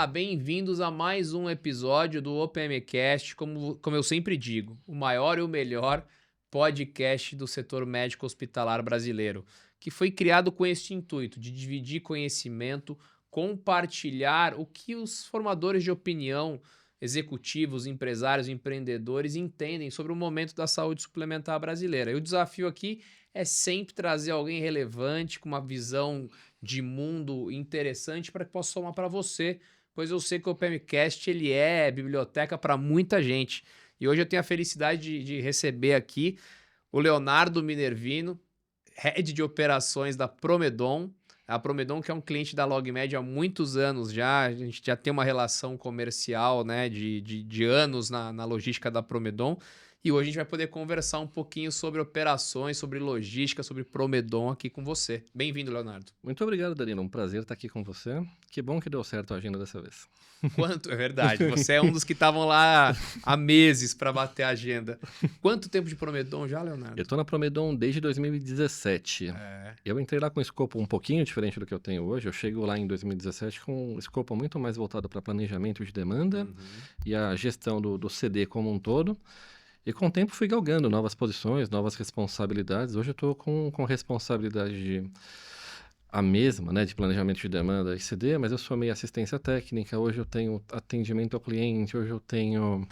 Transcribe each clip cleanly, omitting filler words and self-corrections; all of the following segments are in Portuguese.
Olá, bem-vindos a mais um episódio do OPMcast, como eu sempre digo, o maior e o melhor podcast do setor médico hospitalar brasileiro, que foi criado com este intuito de dividir conhecimento, compartilhar o que os formadores de opinião, executivos, empresários, empreendedores entendem sobre o momento da saúde suplementar brasileira. E o desafio aqui é sempre trazer alguém relevante, com uma visão de mundo interessante para que possa somar para você, pois eu sei que o PMcast ele é biblioteca para muita gente. E hoje eu tenho a felicidade de receber aqui o Leonardo Minervino, Head de Operações da Promedon. A Promedon que é um cliente da LogMed há muitos anos já, a gente já tem uma relação comercial, né, de anos na logística da Promedon. E hoje a gente vai poder conversar um pouquinho sobre operações, sobre logística, sobre Promedon aqui com você. Bem-vindo, Leonardo. Muito obrigado, Danilo. Um prazer estar aqui com você. Que bom que deu certo a agenda dessa vez. É verdade, você é um dos que estavam lá há meses para bater a agenda. Quanto tempo de Promedon já, Leonardo? Eu estou na Promedon desde 2017. Eu entrei lá com um escopo um pouquinho diferente do que eu tenho hoje. Eu chego lá em 2017 com um escopo muito mais voltado para planejamento de demanda e a gestão do CD como um todo. E com o tempo fui galgando novas posições, novas responsabilidades. Hoje eu estou com responsabilidade a mesma, né, de planejamento de demanda e CD, mas eu sou meio assistência técnica. Hoje eu tenho atendimento ao cliente, hoje eu tenho...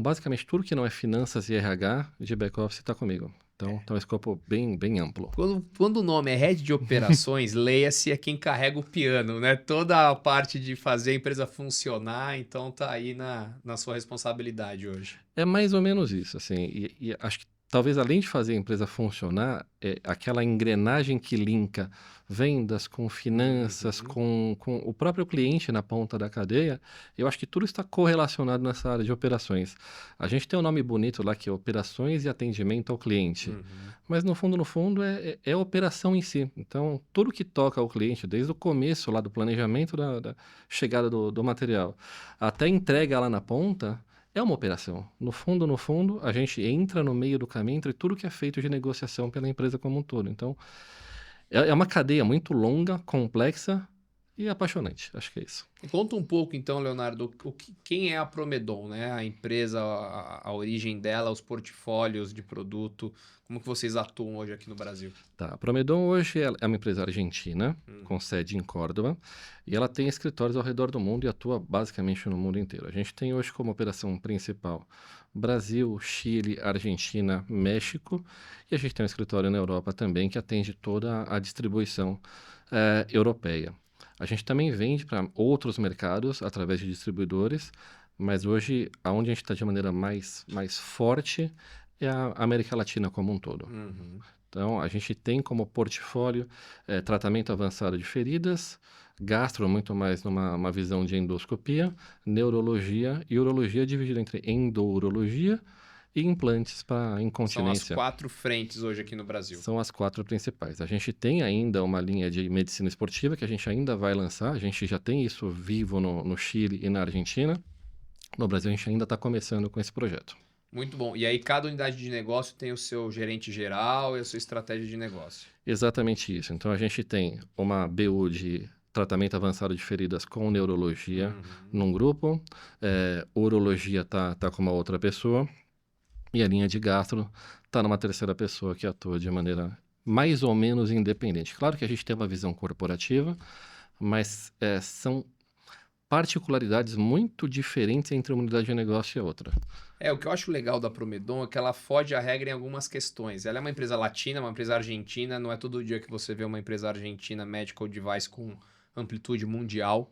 basicamente tudo que não é finanças e RH de back-office está comigo. Então, é um escopo bem amplo. Quando o nome é Head de Operações, leia-se é quem carrega o piano, né? Toda a parte de fazer a empresa funcionar, então tá aí na sua responsabilidade hoje. É mais ou menos isso, assim, e acho que talvez além de fazer a empresa funcionar, aquela engrenagem que linka vendas com finanças, com o próprio cliente na ponta da cadeia, eu acho que tudo está correlacionado nessa área de operações. A gente tem um nome bonito lá que é operações e atendimento ao cliente, mas no fundo é a operação em si. Então, tudo que toca ao cliente, desde o começo lá do planejamento da chegada do material até a entrega lá na ponta, é uma operação. No fundo, a gente entra no meio do caminho entre tudo que é feito de negociação pela empresa como um todo. Então, é uma cadeia muito longa, complexa e apaixonante. Acho que é isso. Conta um pouco então, Leonardo, quem é a Promedon, né? A empresa, a origem dela, os portfólios de produto, como que vocês atuam hoje aqui no Brasil? Tá, a Promedon hoje é uma empresa argentina, com sede em Córdoba, e ela tem escritórios ao redor do mundo e atua basicamente no mundo inteiro. A gente tem hoje como operação principal Brasil, Chile, Argentina, México, e a gente tem um escritório na Europa também que atende toda a distribuição europeia. A gente também vende para outros mercados através de distribuidores, mas hoje, aonde a gente está de maneira mais forte é a América Latina como um todo. Então, a gente tem como portfólio tratamento avançado de feridas, gastro muito mais numa visão de endoscopia, neurologia e urologia dividida entre endourologia e implantes para incontinência. São as 4 frentes hoje aqui no Brasil. São as 4 principais. A gente tem ainda uma linha de medicina esportiva que a gente ainda vai lançar. A gente já tem isso vivo no Chile e na Argentina. No Brasil, a gente ainda está começando com esse projeto. Muito bom. E aí cada unidade de negócio tem o seu gerente geral e a sua estratégia de negócio. Exatamente isso. Então, a gente tem uma BU de tratamento avançado de feridas com neurologia num grupo. Urologia tá com uma outra pessoa. E a linha de gastro está numa terceira pessoa que atua de maneira mais ou menos independente. Claro que a gente tem uma visão corporativa, mas são particularidades muito diferentes entre uma unidade de negócio e outra. O que eu acho legal da Promedon é que ela foge à regra em algumas questões. Ela é uma empresa latina, uma empresa argentina, não é todo dia que você vê uma empresa argentina medical device com amplitude mundial.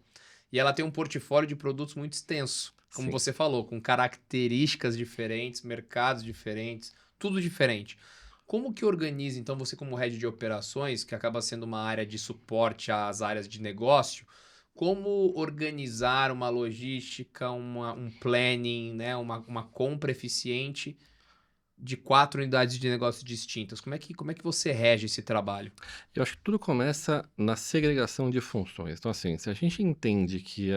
E ela tem um portfólio de produtos muito extenso, como Sim. você falou, com características diferentes, mercados diferentes, tudo diferente. Como que organiza, então, você como head de operações, que acaba sendo uma área de suporte às áreas de negócio, como organizar uma logística, um planning, né, uma compra eficiente de 4 unidades de negócio distintas? Como é que você rege esse trabalho? Eu acho que tudo começa na segregação de funções. Então, assim, se a gente entende que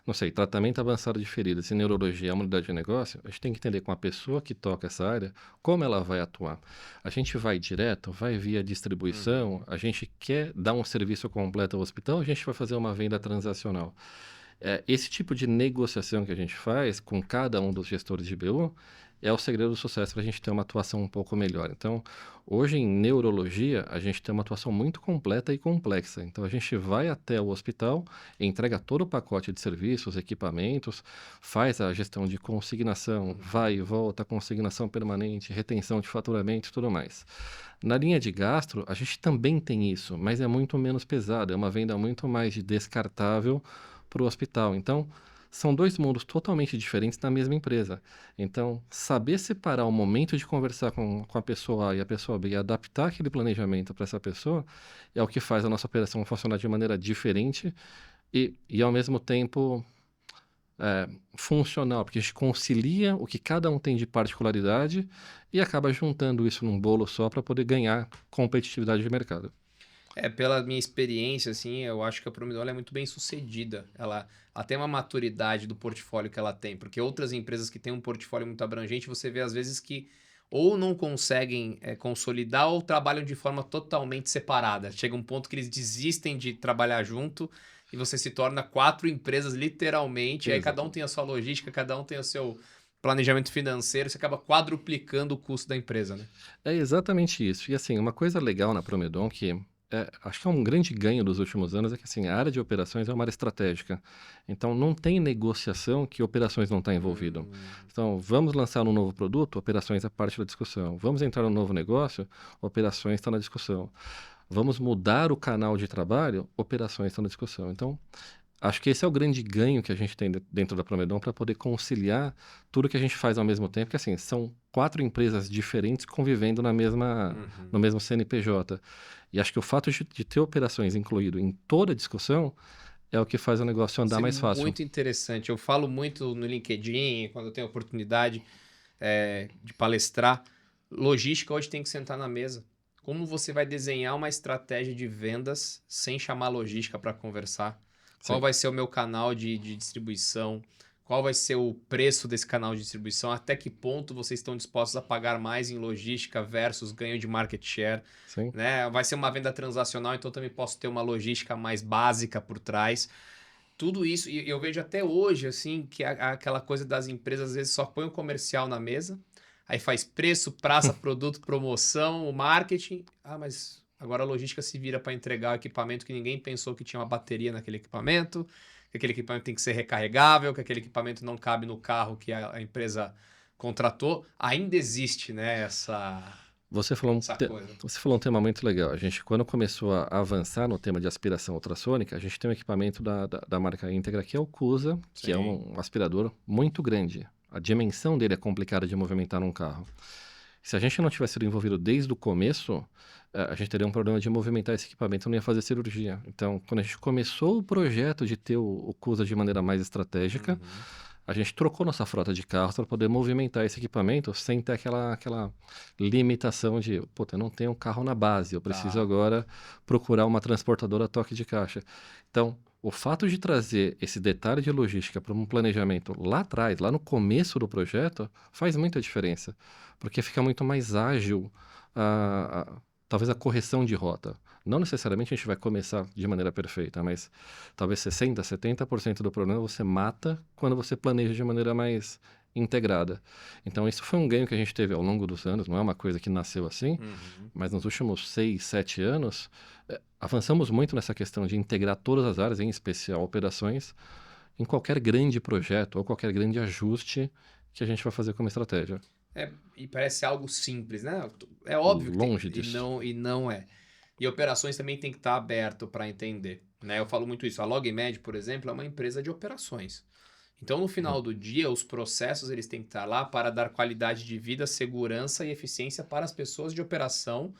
Não sei, tratamento avançado de feridas e neurologia é uma unidade de negócio, a gente tem que entender com a pessoa que toca essa área, como ela vai atuar. A gente vai direto, vai via distribuição, Uhum. a gente quer dar um serviço completo ao hospital, a gente vai fazer uma venda transacional. Esse tipo de negociação que a gente faz com cada um dos gestores de BU é o segredo do sucesso para a gente ter uma atuação um pouco melhor. Então, hoje em neurologia, a gente tem uma atuação muito completa e complexa. Então, a gente vai até o hospital, entrega todo o pacote de serviços, equipamentos, faz a gestão de consignação, vai e volta, consignação permanente, retenção de faturamento e tudo mais. Na linha de gastro, a gente também tem isso, mas é muito menos pesado, é uma venda muito mais de descartável para o hospital. Então, são dois mundos totalmente diferentes na mesma empresa. Então, saber separar o momento de conversar com a pessoa A e a pessoa B e adaptar aquele planejamento para essa pessoa é o que faz a nossa operação funcionar de maneira diferente e ao mesmo tempo, funcional, porque a gente concilia o que cada um tem de particularidade e acaba juntando isso num bolo só para poder ganhar competitividade de mercado. Pela minha experiência, assim, eu acho que a Promidol é muito bem sucedida. Ela tem uma maturidade do portfólio que ela tem, porque outras empresas que têm um portfólio muito abrangente, você vê às vezes que ou não conseguem consolidar ou trabalham de forma totalmente separada. Chega um ponto que eles desistem de trabalhar junto e você se torna 4 empresas literalmente, e aí cada um Exato. tem a sua logística, cada um tem o seu planejamento financeiro, você acaba quadruplicando o custo da empresa, né? É exatamente isso. E assim, uma coisa legal na Promedon que acho que é um grande ganho dos últimos anos é que assim, a área de operações é uma área estratégica. Então não tem negociação que operações não está envolvido. Hum. Então, vamos lançar um novo produto, operações é parte da discussão. Vamos entrar num novo negócio, operações está na discussão. Vamos mudar o canal de trabalho, operações estão na discussão. Então, acho que esse é o grande ganho que a gente tem dentro da Promedon para poder conciliar tudo que a gente faz ao mesmo tempo, que assim, são 4 empresas diferentes convivendo no Uhum. mesmo CNPJ. E acho que o fato de ter operações incluído em toda a discussão é o que faz o negócio Isso andar é mais fácil. muito interessante. Eu falo muito no LinkedIn, quando eu tenho oportunidade de palestrar. Logística hoje tem que sentar na mesa. Como você vai desenhar uma estratégia de vendas sem chamar a logística para conversar? Qual Sim, vai ser o meu canal de distribuição? Qual vai ser o preço desse canal de distribuição? Até que ponto vocês estão dispostos a pagar mais em logística versus ganho de market share? sim. Né? Vai ser uma venda transacional, então também posso ter uma logística mais básica por trás. Tudo isso, e eu vejo até hoje, assim, que aquela coisa das empresas às vezes só põe o comercial na mesa, aí faz preço, praça, produto, promoção, o marketing. Ah, mas agora a logística se vira para entregar o equipamento que ninguém pensou que tinha uma bateria naquele equipamento, que aquele equipamento tem que ser recarregável, que aquele equipamento não cabe no carro que a empresa contratou. Ainda existe, né, Você falou essa coisa. você falou um tema muito legal. A gente, quando começou a avançar no tema de aspiração ultrassônica, a gente tem um equipamento da marca Integra, que é o Cusa, que é Sim. um aspirador muito grande. A dimensão dele é complicada de movimentar num carro. Se a gente não tivesse sido envolvido desde o começo, a gente teria um problema de movimentar esse equipamento, não ia fazer cirurgia. Então, quando a gente começou o projeto de ter o Cusa de maneira mais estratégica, Uhum. a gente trocou nossa frota de carros para poder movimentar esse equipamento sem ter aquela limitação de, puta, eu não tenho um carro na base, eu preciso Tá. agora procurar uma transportadora a toque de caixa. Então, o fato de trazer esse detalhe de logística para um planejamento lá atrás, lá no começo do projeto, faz muita diferença, porque fica muito mais ágil talvez a correção de rota. Não necessariamente a gente vai começar de maneira perfeita, mas talvez 60, 70% do problema você mata quando você planeja de maneira mais integrada. Então, isso foi um ganho que a gente teve ao longo dos anos, não é uma coisa que nasceu assim, Uhum. mas nos últimos 6, 7 anos, avançamos muito nessa questão de integrar todas as áreas, em especial operações, em qualquer grande projeto ou qualquer grande ajuste que a gente vai fazer como estratégia. E parece algo simples, né? É óbvio que tem, Longe disso. e não é. E operações também tem que estar aberto para entender, né? Eu falo muito isso. A LogMed, por exemplo, é uma empresa de operações. Então, no Uhum. final do dia, os processos eles têm que estar lá para dar qualidade de vida, segurança e eficiência para as pessoas de operação,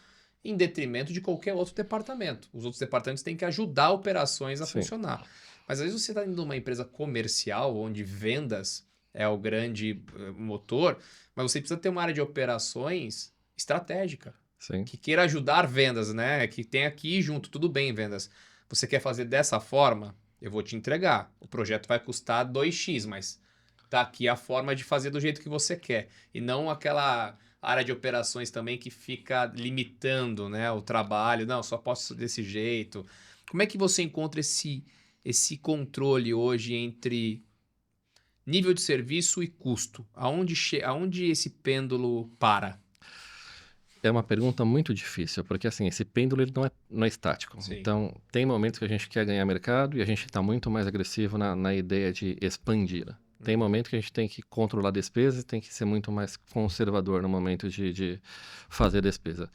em detrimento de qualquer outro departamento. Os outros departamentos têm que ajudar operações a Sim, funcionar. Mas às vezes você está indo numa empresa comercial, onde vendas é o grande motor, mas você precisa ter uma área de operações estratégica, sim. que queira ajudar vendas, né? Que tenha aqui junto, tudo bem, vendas. Você quer fazer dessa forma? eu vou te entregar. O projeto vai custar 2x, mas tá aqui a forma de fazer do jeito que você quer. E não aquela área de operações também que fica limitando, né, o trabalho. Não, só posso desse jeito. Como é que você encontra esse controle hoje entre nível de serviço e custo? Aonde esse pêndulo para? É uma pergunta muito difícil, porque assim, esse pêndulo ele não é estático. Sim. Então, tem momentos que a gente quer ganhar mercado e a gente está muito mais agressivo na ideia de expandir. Tem momento que a gente tem que controlar despesas e tem que ser muito mais conservador no momento de fazer despesa.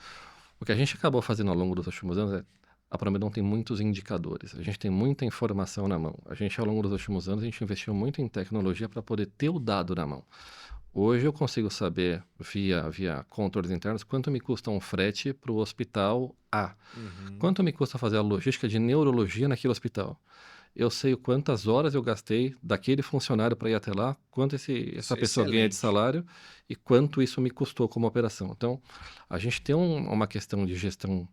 O que a gente acabou fazendo ao longo dos últimos anos é a Promedon tem muitos indicadores, a gente tem muita informação na mão. A gente, ao longo dos últimos anos, a gente investiu muito em tecnologia para poder ter o dado na mão. Hoje eu consigo saber, via controles internos, quanto me custa um frete para o hospital A. Quanto me custa fazer a logística de neurologia naquele hospital. Eu sei quantas horas eu gastei daquele funcionário para ir até lá, quanto essa pessoa ganha de Excelente. salário e quanto isso me custou como operação. Então, a gente tem uma questão de gestão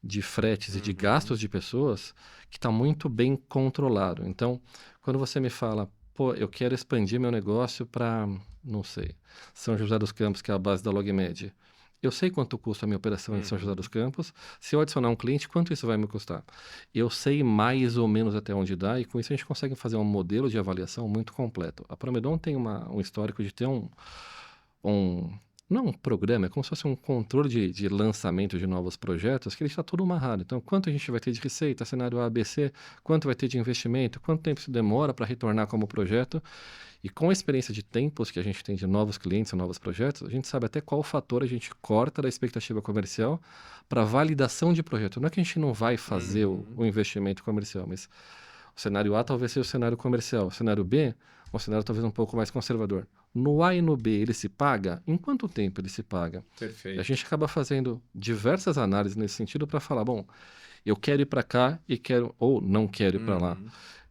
de fretes e de gastos de pessoas que está muito bem controlado. Então, quando você me fala, pô, eu quero expandir meu negócio para, não sei, São José dos Campos, que é a base da LogMed. Eu sei quanto custa a minha operação em São José dos Campos. Se eu adicionar um cliente, quanto isso vai me custar? Eu sei mais ou menos até onde dá e com isso a gente consegue fazer um modelo de avaliação muito completo. A Promedon tem um histórico de ter não um programa, é como se fosse um controle de lançamento de novos projetos, que ele está todo amarrado. Então, quanto a gente vai ter de receita, cenário A, B, C, quanto vai ter de investimento, quanto tempo isso demora para retornar como projeto. E com a experiência de tempos que a gente tem de novos clientes e novos projetos, a gente sabe até qual fator a gente corta da expectativa comercial para validação de projeto. Não é que a gente não vai fazer o investimento comercial, mas o cenário A talvez seja o cenário comercial. O cenário B, um cenário talvez um pouco mais conservador. No A e no B, ele se paga? Em quanto tempo ele se paga? Perfeito. A gente acaba fazendo diversas análises nesse sentido para falar, bom, eu quero ir para cá e quero ou não quero ir para lá.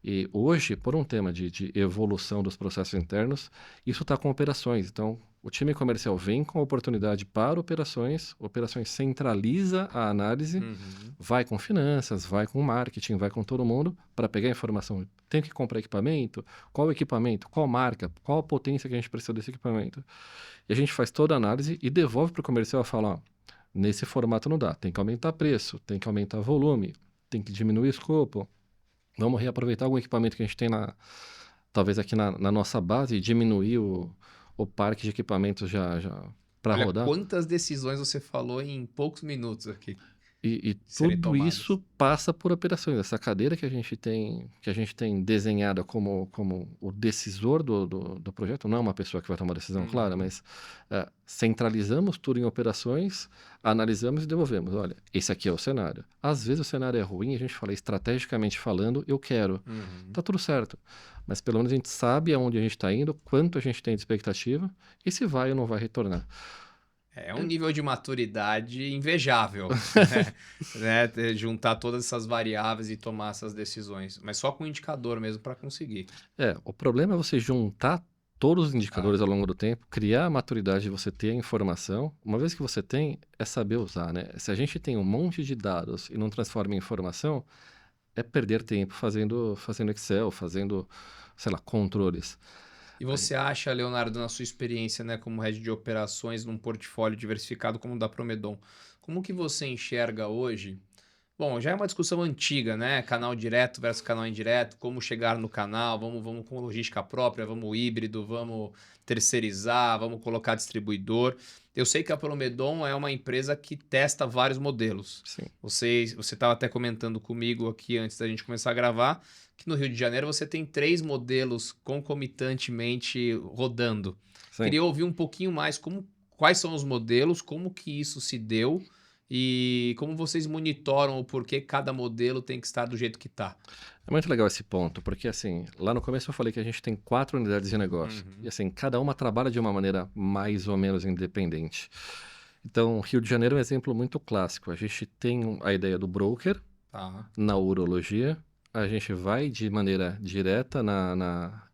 E hoje, por um tema de evolução dos processos internos, isso está com operações. Então, o time comercial vem com a oportunidade para operações centraliza a análise, vai com finanças, vai com marketing, vai com todo mundo para pegar a informação. Tem que comprar equipamento? Qual equipamento? Qual marca? Qual a potência que a gente precisa desse equipamento? E a gente faz toda a análise e devolve para o comercial e fala, ó, nesse formato não dá, tem que aumentar preço, tem que aumentar volume, tem que diminuir o escopo. Vamos reaproveitar algum equipamento que a gente tem talvez aqui na nossa base e diminuir o parque de equipamentos já para Olha rodar. quantas decisões você falou em poucos minutos aqui E serem tudo tomadas. isso passa por operações. Essa cadeira que a gente tem desenhada como o decisor do projeto, não é uma pessoa que vai tomar decisão, claro, mas centralizamos tudo em operações, analisamos e devolvemos. Olha, esse aqui é o cenário. Às vezes o cenário é ruim, a gente fala estrategicamente falando, eu quero. Tá tudo certo. Mas pelo menos a gente sabe aonde a gente está indo, quanto a gente tem de expectativa e se vai ou não vai retornar. É um nível de maturidade invejável, né? Juntar todas essas variáveis e tomar essas decisões, mas só com indicador mesmo para conseguir. O problema é você juntar todos os indicadores ao longo do tempo, criar a maturidade de você ter a informação. Uma vez que você tem, é saber usar, né? Se a gente tem um monte de dados e não transforma em informação, é perder tempo fazendo Excel, fazendo, sei lá, controles. E você acha, Leonardo, na sua experiência, né, como head de operações num portfólio diversificado como o da Promedon, como que você enxerga hoje? Bom, já é uma discussão antiga, né? Canal direto versus canal indireto, como chegar no canal, vamos com logística própria, vamos híbrido, vamos terceirizar, vamos colocar distribuidor. Eu sei que a Promedon é uma empresa que testa vários modelos. Sim. Você estava até comentando comigo aqui antes da gente começar a gravar, que no Rio de Janeiro você tem 3 modelos concomitantemente rodando. Sim. Queria ouvir um pouquinho mais quais são os modelos, como que isso se deu e como vocês monitoram o porquê cada modelo tem que estar do jeito que está. É muito legal esse ponto, porque assim, lá no começo eu falei que a gente tem 4 unidades de negócio. E assim, cada uma trabalha de uma maneira mais ou menos independente. Então, Rio de Janeiro é um exemplo muito clássico. A gente tem a ideia do broker na urologia. A gente vai de maneira direta na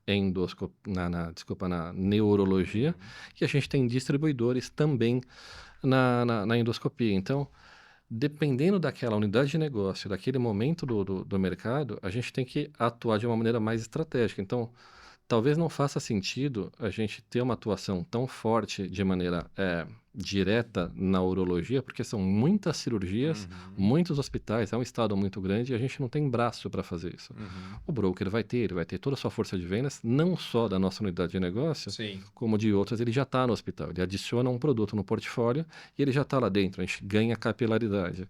neurologia. E a gente tem distribuidores também na endoscopia. Então, dependendo daquela unidade de negócio, daquele momento do mercado, a gente tem que atuar de uma maneira mais estratégica. Então, talvez não faça sentido a gente ter uma atuação tão forte de maneira direta na urologia, porque são muitas cirurgias, muitos hospitais, é um estado muito grande e a gente não tem braço para fazer isso. O broker ele vai ter toda a sua força de vendas, não só da nossa unidade de negócio, Sim. como de outras, ele já está no hospital. Ele adiciona um produto no portfólio e ele já está lá dentro, a gente ganha capilaridade.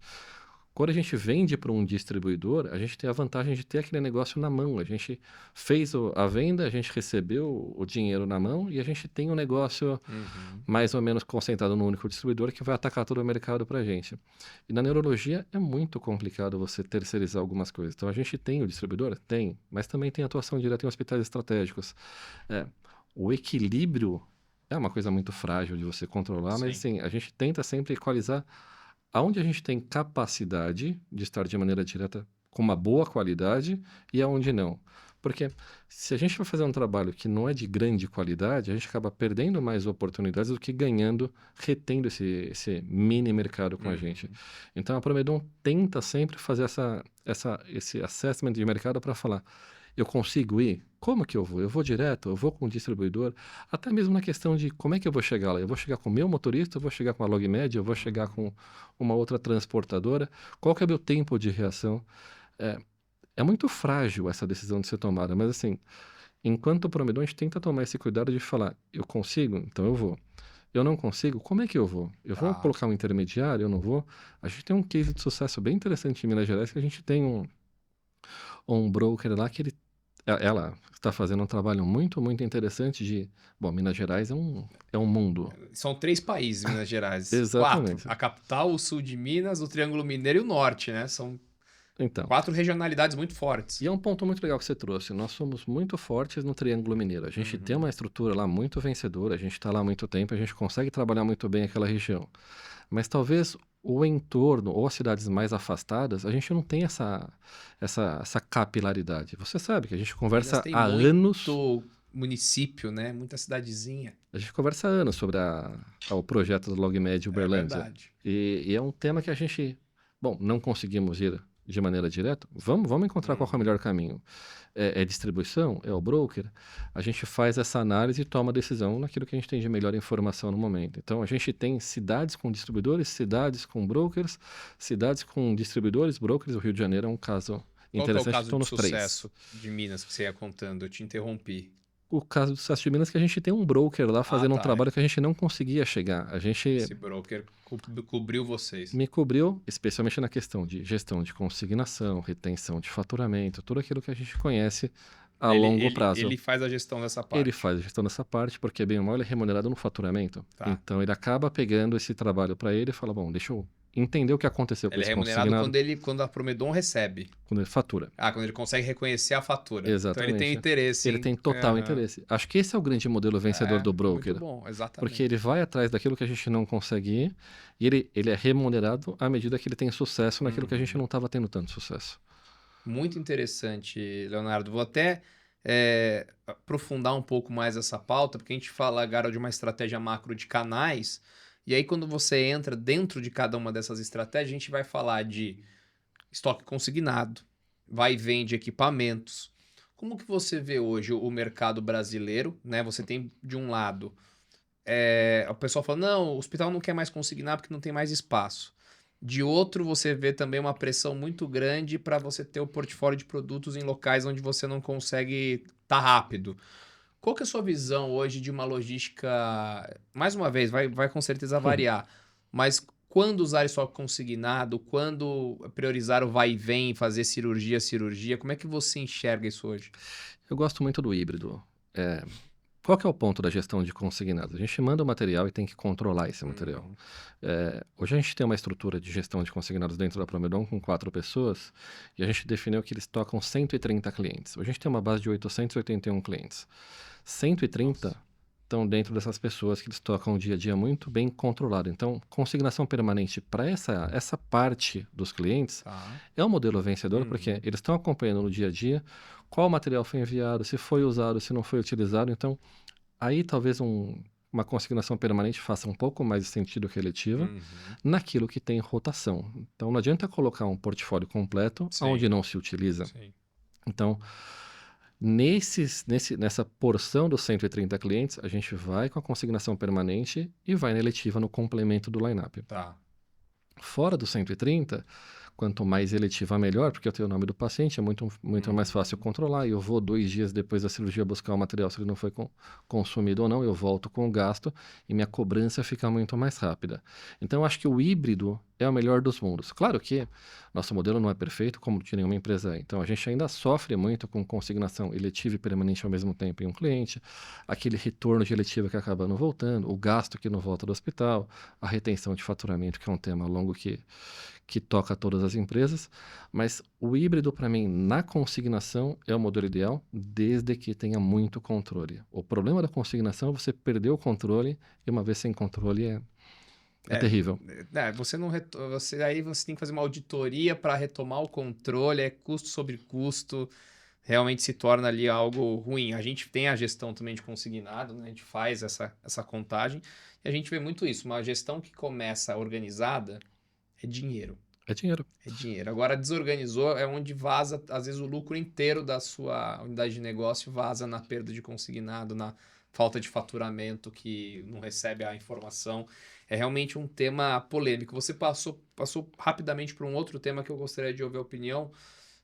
Quando a gente vende para um distribuidor, a gente tem a vantagem de ter aquele negócio na mão. A gente fez a venda, a gente recebeu o dinheiro na mão e a gente tem um negócio mais ou menos concentrado no único distribuidor que vai atacar todo o mercado para a gente. E na neurologia é muito complicado você terceirizar algumas coisas. Então a gente tem o distribuidor? Tem, mas também tem atuação direta em hospitais estratégicos. O equilíbrio é uma coisa muito frágil de você controlar, mas assim, a gente tenta sempre equalizar aonde a gente tem capacidade de estar de maneira direta com uma boa qualidade e aonde não. Porque se a gente vai fazer um trabalho que não é de grande qualidade, a gente acaba perdendo mais oportunidades do que ganhando, retendo esse mini mercado com a gente. Então a Promedon tenta sempre fazer esse assessment de mercado para falar: eu consigo ir? Como que eu vou? Eu vou direto? Eu vou com o distribuidor? Até mesmo na questão de como é que eu vou chegar lá? Eu vou chegar com o meu motorista? Eu vou chegar com a LogMed? Eu vou chegar com uma outra transportadora? Qual que é o meu tempo de reação? É muito frágil essa decisão de ser tomada, mas assim, enquanto Promedon, a gente tenta tomar esse cuidado de falar: eu consigo? Então eu vou. Eu não consigo? Como é que eu vou? Eu vou colocar um intermediário? Eu não vou? A gente tem um case de sucesso bem interessante em Minas Gerais, que a gente tem um broker lá que ela está fazendo um trabalho muito, muito interessante de... Bom, Minas Gerais é um mundo. São 3 países, Minas Gerais. Exatamente. 4. A capital, o sul de Minas, o Triângulo Mineiro e o norte, né? São Então, 4 regionalidades muito fortes. e é um ponto muito legal que você trouxe. Nós somos muito fortes no Triângulo Mineiro. A gente tem uma estrutura lá muito vencedora, a gente está lá há muito tempo, a gente consegue trabalhar muito bem aquela região. Mas talvez o entorno ou as cidades mais afastadas, a gente não tem essa capilaridade. Você sabe que a gente conversa Tem há anos... muito município, né? Muita cidadezinha. A gente conversa há anos sobre o projeto do LogMed Uberlândia. Verdade. E é um tema que a gente, bom, não conseguimos ir de maneira direta. Vamos encontrar qual que é o melhor caminho. É distribuição? É o broker? A gente faz essa análise e toma a decisão naquilo que a gente tem de melhor informação no momento. Então, a gente tem cidades com distribuidores, cidades com brokers, cidades com distribuidores, brokers. O Rio de Janeiro é um caso interessante. Qual que é o Estão caso nos de três. sucesso de Minas que você ia contando? Eu te interrompi. O caso do sucesso de Minas é que a gente tem um broker lá fazendo um trabalho que a gente não conseguia chegar. Esse broker cobriu vocês. Me cobriu, especialmente na questão de gestão de consignação, retenção de faturamento, tudo aquilo que a gente conhece a longo prazo. Ele faz a gestão dessa parte. Ele faz a gestão dessa parte porque, bem ou mal, ele é remunerado no faturamento. Então, ele acaba pegando esse trabalho para ele e fala: bom, deixa eu entender o que aconteceu com esse consignado. Ele é remunerado quando a Promedon recebe. Quando ele fatura. Quando ele consegue reconhecer a fatura. Exatamente. Então ele tem interesse. Ele tem total interesse. Acho que esse é o grande modelo vencedor do broker. Muito bom, exatamente. Porque ele vai atrás daquilo que a gente não consegue ir e ele é remunerado à medida que ele tem sucesso naquilo que a gente não estava tendo tanto sucesso. Muito interessante, Leonardo. Vou até aprofundar um pouco mais essa pauta, porque a gente fala agora de uma estratégia macro de canais. E aí, quando você entra dentro de cada uma dessas estratégias, a gente vai falar de estoque consignado, vai e vem de equipamentos. Como que você vê hoje o mercado brasileiro, né? Você tem, de um lado, o pessoal fala: não, o hospital não quer mais consignar porque não tem mais espaço. De outro, você vê também uma pressão muito grande para você ter o portfólio de produtos em locais onde você não consegue estar rápido. Qual que é a sua visão hoje de uma logística? Mais uma vez, vai com certeza variar, mas quando usar estoque consignado, quando priorizar o vai e vem, fazer cirurgia, como é que você enxerga isso hoje? Eu gosto muito do híbrido. Qual que é o ponto da gestão de consignados? A gente manda o material e tem que controlar esse material. Hoje a gente tem uma estrutura de gestão de consignados dentro da Promedon com 4 pessoas e a gente definiu que eles tocam 130 clientes. Hoje a gente tem uma base de 881 clientes. 130 estão dentro dessas pessoas que eles tocam o dia a dia muito bem controlado. Então, consignação permanente para essa parte dos clientes é um modelo vencedor, porque eles estão acompanhando no dia a dia qual material foi enviado, se foi usado, se não foi utilizado. Então, aí talvez uma consignação permanente faça um pouco mais de sentido que a eletiva Uhum. naquilo que tem rotação. Então, não adianta colocar um portfólio completo Sim, onde não se utiliza. sim. Então, nessa porção dos 130 clientes, a gente vai com a consignação permanente e vai na eletiva no complemento do line-up. Tá. Fora dos 130, quanto mais eletiva, melhor, porque eu tenho o nome do paciente, é muito mais fácil controlar. Eu vou 2 dias depois da cirurgia buscar o material, se ele não foi consumido ou não, eu volto com o gasto e minha cobrança fica muito mais rápida. Então, eu acho que o híbrido é o melhor dos mundos. Claro que nosso modelo não é perfeito, como de nenhuma empresa é. Então, a gente ainda sofre muito com consignação eletiva e permanente ao mesmo tempo em um cliente, aquele retorno de eletiva que acaba não voltando, o gasto que não volta do hospital, a retenção de faturamento, que é um tema longo que toca todas as empresas, mas o híbrido, para mim, na consignação é o modelo ideal, desde que tenha muito controle. O problema da consignação é você perder o controle, e uma vez sem controle é terrível. Você não aí você tem que fazer uma auditoria para retomar o controle, é custo sobre custo, realmente se torna ali algo ruim. A gente tem a gestão também de consignado, né? A gente faz essa contagem e a gente vê muito isso. Uma gestão que começa organizada é dinheiro. É dinheiro. É dinheiro. Agora, desorganizou é onde vaza, às vezes, o lucro inteiro da sua unidade de negócio vaza na perda de consignado, na falta de faturamento, que não recebe a informação. É realmente um tema polêmico. Você passou rapidamente para um outro tema que eu gostaria de ouvir a opinião,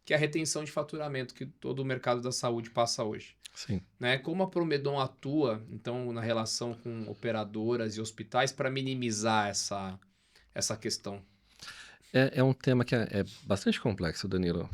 que é a retenção de faturamento que todo o mercado da saúde passa hoje. Sim. Né? Como a Promedon atua, então, na relação com operadoras e hospitais para minimizar essa questão? É um tema que é bastante complexo, Danilo.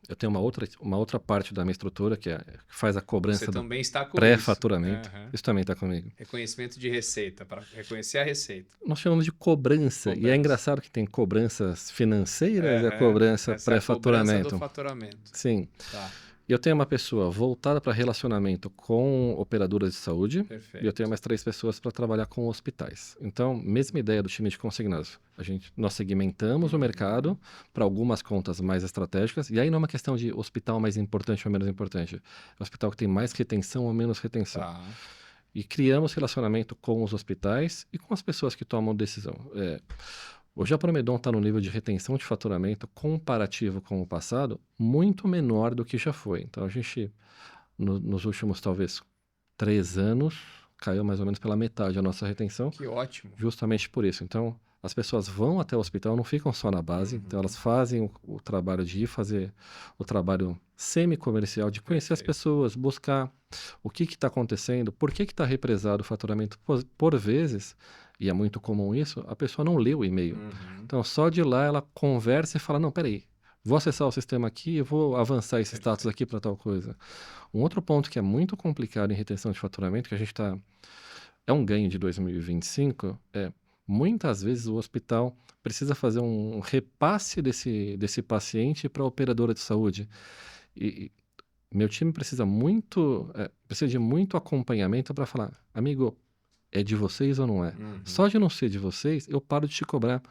Eu tenho uma outra parte da minha estrutura que faz a cobrança Você do também está com pré-faturamento. isso. Uhum. Isso também está comigo. Reconhecimento de receita, para reconhecer a receita. Nós chamamos de cobrança. E é engraçado que tem cobranças financeiras e a cobrança pré-faturamento. É a cobrança do faturamento. Sim. Tá. Eu tenho uma pessoa voltada para relacionamento com operadoras de saúde. Perfeito. E eu tenho mais 3 pessoas para trabalhar com hospitais. Então, mesma ideia do time de consignados. Nós segmentamos o mercado para algumas contas mais estratégicas. E aí não é uma questão de hospital mais importante ou menos importante. É hospital que tem mais retenção ou menos retenção. Tá. E criamos relacionamento com os hospitais e com as pessoas que tomam decisão. Hoje a Promedon está no nível de retenção de faturamento comparativo com o passado muito menor do que já foi. Então a gente, nos últimos talvez 3 anos, caiu mais ou menos pela metade a nossa retenção. Que ótimo. Justamente por isso. Então as pessoas vão até o hospital, não ficam só na base. Então elas fazem o trabalho de ir fazer o trabalho semi-comercial, de conhecer as pessoas, buscar o que está acontecendo, por que está represado o faturamento. Por vezes, e é muito comum isso, a pessoa não lê o e-mail. Então, só de lá ela conversa e fala, não, peraí, vou acessar o sistema aqui e vou avançar esse status aqui para tal coisa. Um outro ponto que é muito complicado em retenção de faturamento, que a gente está... É um ganho de 2025, muitas vezes o hospital precisa fazer um repasse desse paciente para a operadora de saúde. E meu time precisa de muito acompanhamento para falar, amigo, é de vocês ou não é? Só de não ser de vocês, eu paro de te cobrar.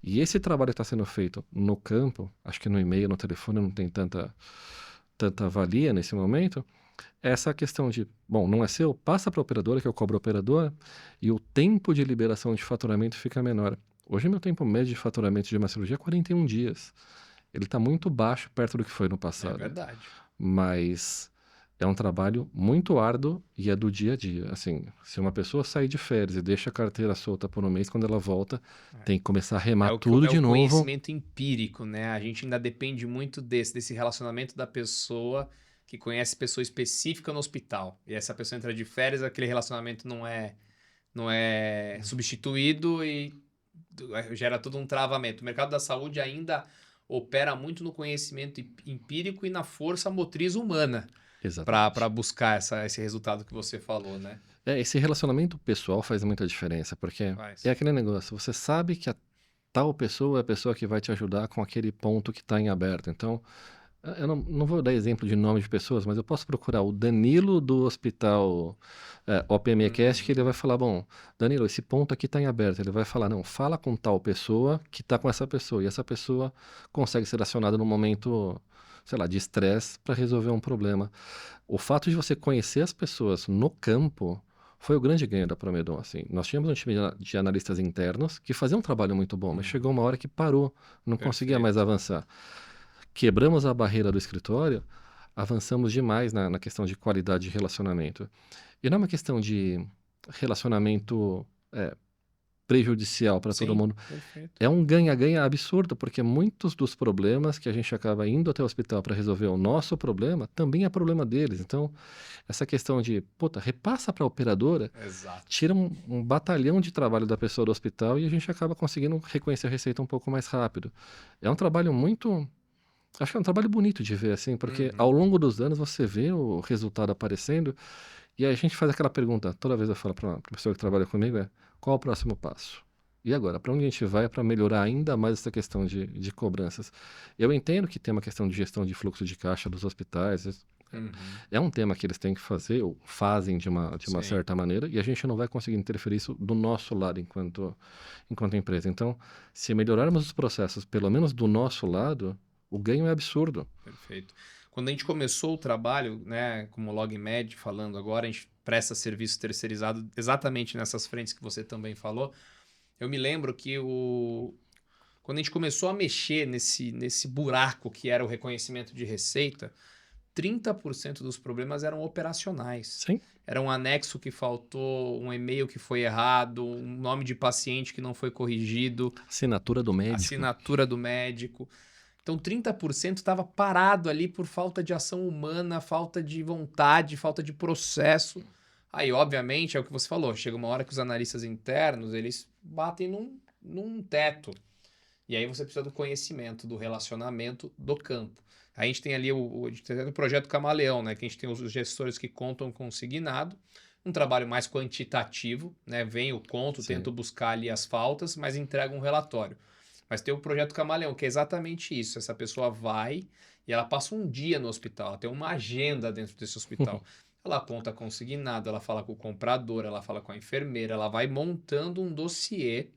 E esse trabalho está sendo feito no campo, acho que no e-mail, no telefone não tem tanta valia nesse momento, essa questão de, bom, não é seu, passa para a operadora, que eu cobro a operadora, e o tempo de liberação de faturamento fica menor. Hoje meu tempo médio de faturamento de uma cirurgia é 41 dias. Ele está muito baixo perto do que foi no passado. É verdade. Mas é um trabalho muito árduo e é do dia a dia. Assim, se uma pessoa sair de férias e deixa a carteira solta por um mês, quando ela volta, tem que começar a remar tudo de novo. É o conhecimento empírico, né? A gente ainda depende muito desse relacionamento da pessoa que conhece pessoa específica no hospital. E essa pessoa entra de férias, aquele relacionamento não é substituído e gera todo um travamento. O mercado da saúde ainda opera muito no conhecimento empírico e na força motriz humana para buscar esse resultado que você falou, né? Esse relacionamento pessoal faz muita diferença, porque é aquele negócio, você sabe que a tal pessoa é a pessoa que vai te ajudar com aquele ponto que está em aberto. Então, eu não vou dar exemplo de nome de pessoas, mas eu posso procurar o Danilo do hospital OPMecast, que ele vai falar, bom, Danilo, esse ponto aqui está em aberto. Ele vai falar, não, fala com tal pessoa que está com essa pessoa. E essa pessoa consegue ser acionada no momento, sei lá, de estresse para resolver um problema. O fato de você conhecer as pessoas no campo foi o grande ganho da Promedon, assim. Nós tínhamos um time de analistas internos que faziam um trabalho muito bom, mas chegou uma hora que parou, não conseguia mais Perfeito. avançar. Quebramos a barreira do escritório, avançamos demais na questão de qualidade de relacionamento. E não é uma questão de relacionamento prejudicial para todo Sim, mundo. perfeito. É um ganha-ganha absurdo, porque muitos dos problemas que a gente acaba indo até o hospital para resolver o nosso problema, também é problema deles. Então, essa questão de, puta, repassa para a operadora, Exato. tira um batalhão de trabalho da pessoa do hospital e a gente acaba conseguindo reconhecer a receita um pouco mais rápido. É um trabalho muito... Acho que é um trabalho bonito de ver, assim, porque ao longo dos anos você vê o resultado aparecendo e aí a gente faz aquela pergunta, toda vez eu falo para a pessoa que trabalha comigo, qual o próximo passo? E agora, para onde a gente vai para melhorar ainda mais essa questão de cobranças? Eu entendo que tem uma questão de gestão de fluxo de caixa dos hospitais, Uhum. é um tema que eles têm que fazer, ou fazem de uma Sim. certa maneira, e a gente não vai conseguir interferir isso do nosso lado enquanto empresa. Então, se melhorarmos os processos, pelo menos do nosso lado, o ganho é absurdo. Perfeito. Quando a gente começou o trabalho, né, como LogMed, falando agora, a gente presta serviço terceirizado exatamente nessas frentes que você também falou. Eu me lembro que quando a gente começou a mexer nesse buraco que era o reconhecimento de receita, 30% dos problemas eram operacionais. Sim. Era um anexo que faltou, um e-mail que foi errado, um nome de paciente que não foi corrigido, Assinatura do médico. assinatura do médico. Então, 30% estava parado ali por falta de ação humana, falta de vontade, falta de processo. Aí, obviamente, é o que você falou, chega uma hora que os analistas internos, eles batem num teto. E aí você precisa do conhecimento, do relacionamento, do campo. A gente tem ali o projeto Camaleão, né? Que a gente tem os gestores que contam consignado, um trabalho mais quantitativo, né? Vem o conto, Sim. tento buscar ali as faltas, mas entrega um relatório. Mas tem o projeto Camaleão, que é exatamente isso. Essa pessoa vai e ela passa um dia no hospital, ela tem uma agenda dentro desse hospital. Ela aponta consignado, ela fala com o comprador, ela fala com a enfermeira, ela vai montando um dossiê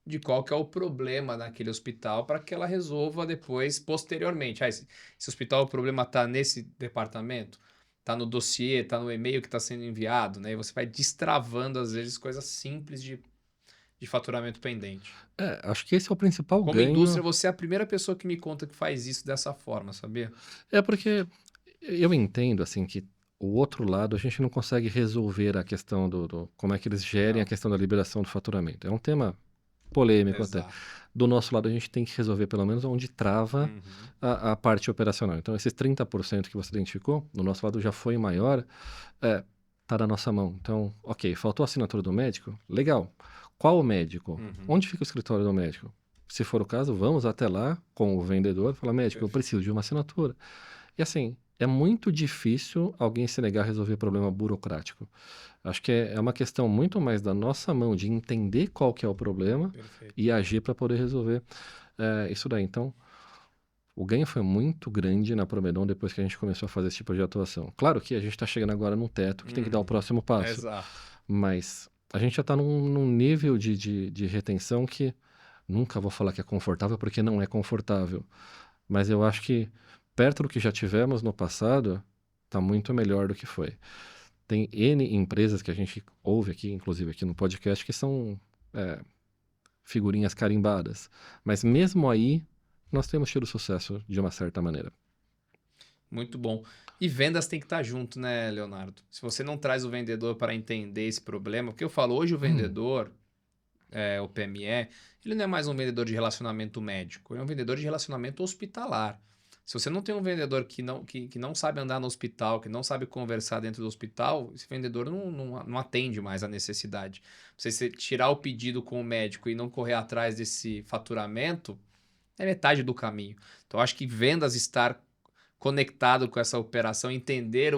de qual que é o problema naquele hospital para que ela resolva depois, posteriormente. Esse hospital, o problema está nesse departamento, está no dossiê, está no e-mail que está sendo enviado, né? E você vai destravando, às vezes, coisas simples de faturamento pendente. Acho que esse é o principal Como ganho. indústria, você é a primeira pessoa que me conta que faz isso dessa forma, sabia? É porque eu entendo, assim, que o outro lado a gente não consegue resolver a questão como é que eles gerem a Não. questão da liberação do faturamento. É um tema polêmico até. Exato. Do nosso lado, a gente tem que resolver pelo menos onde trava a parte operacional. Então, esses 30% que você identificou, no nosso lado já foi maior, tá na nossa mão. Então, ok, faltou a assinatura do médico? Legal. Qual o médico? Onde fica o escritório do médico? Se for o caso, vamos até lá com o vendedor, falar, médico, eu preciso de uma assinatura. E assim, é muito difícil alguém se negar a resolver problema burocrático. Acho que é uma questão muito mais da nossa mão de entender qual que é o problema Perfeito. e agir para poder resolver isso daí. Então, o ganho foi muito grande na Promedon depois que a gente começou a fazer esse tipo de atuação. Claro que a gente está chegando agora num teto que tem que dar o próximo passo. Exato. Mas a gente já está num nível de retenção que nunca vou falar que é confortável, porque não é confortável. Mas eu acho que perto do que já tivemos no passado, está muito melhor do que foi. Tem N empresas que a gente ouve aqui, inclusive aqui no podcast, que são figurinhas carimbadas. Mas mesmo aí, nós temos tido sucesso de uma certa maneira. Muito bom. E vendas tem que estar junto, né, Leonardo? Se você não traz o vendedor para entender esse problema, porque eu falo, hoje o vendedor, o PME, ele não é mais um vendedor de relacionamento médico, ele é um vendedor de relacionamento hospitalar. Se você não tem um vendedor que não sabe andar no hospital, que não sabe conversar dentro do hospital, esse vendedor não atende mais a necessidade. Você tirar o pedido com o médico e não correr atrás desse faturamento, é metade do caminho. Então, acho que vendas estar conectado com essa operação, entender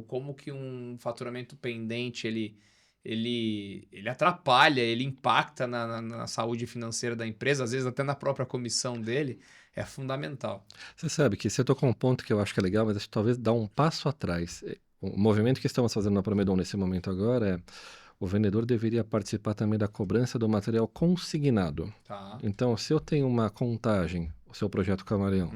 como que um faturamento pendente ele atrapalha, ele impacta na saúde financeira da empresa, às vezes até na própria comissão dele, é fundamental. Você sabe que você tocou um ponto que eu acho que é legal, mas acho que talvez dar um passo atrás. O movimento que estamos fazendo na Promedon nesse momento agora o vendedor deveria participar também da cobrança do material consignado. Tá. Então, se eu tenho uma contagem, o seu projeto Camaleão,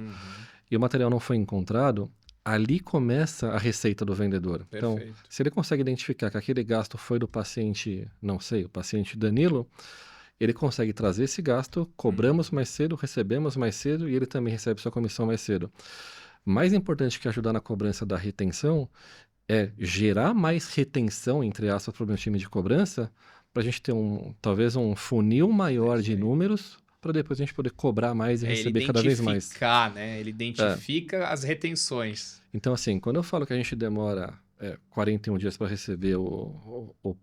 e o material não foi encontrado, ali começa a receita do vendedor. Então, Perfeito. se ele consegue identificar que aquele gasto foi do paciente, não sei, o paciente Danilo, ele consegue trazer esse gasto, cobramos mais cedo, recebemos mais cedo e ele também recebe sua comissão mais cedo. Mais importante que ajudar na cobrança da retenção é gerar mais retenção, entre aspas, para o meu time de cobrança, para a gente ter talvez um funil maior de números, para depois a gente poder cobrar mais e Ele receber cada vez mais. identificar, né? Ele identifica as retenções. Então, assim, quando eu falo que a gente demora 41 dias para receber o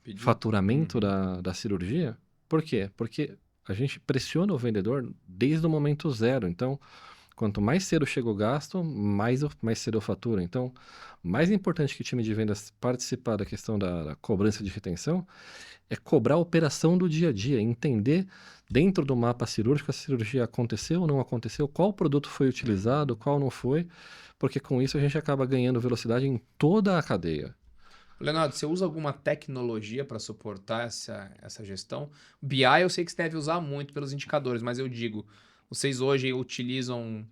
Pedido. faturamento da cirurgia, por quê? Porque a gente pressiona o vendedor desde o momento zero. Então, quanto mais cedo chega o gasto, mais cedo eu faturo. Então, mais importante que o time de vendas participar da questão da cobrança de retenção é cobrar a operação do dia a dia, entender dentro do mapa cirúrgico se a cirurgia aconteceu ou não aconteceu, qual produto foi utilizado, qual não foi, porque com isso a gente acaba ganhando velocidade em toda a cadeia. Leonardo, você usa alguma tecnologia para suportar essa gestão? BI eu sei que você deve usar muito pelos indicadores, mas eu digo, vocês hoje utilizam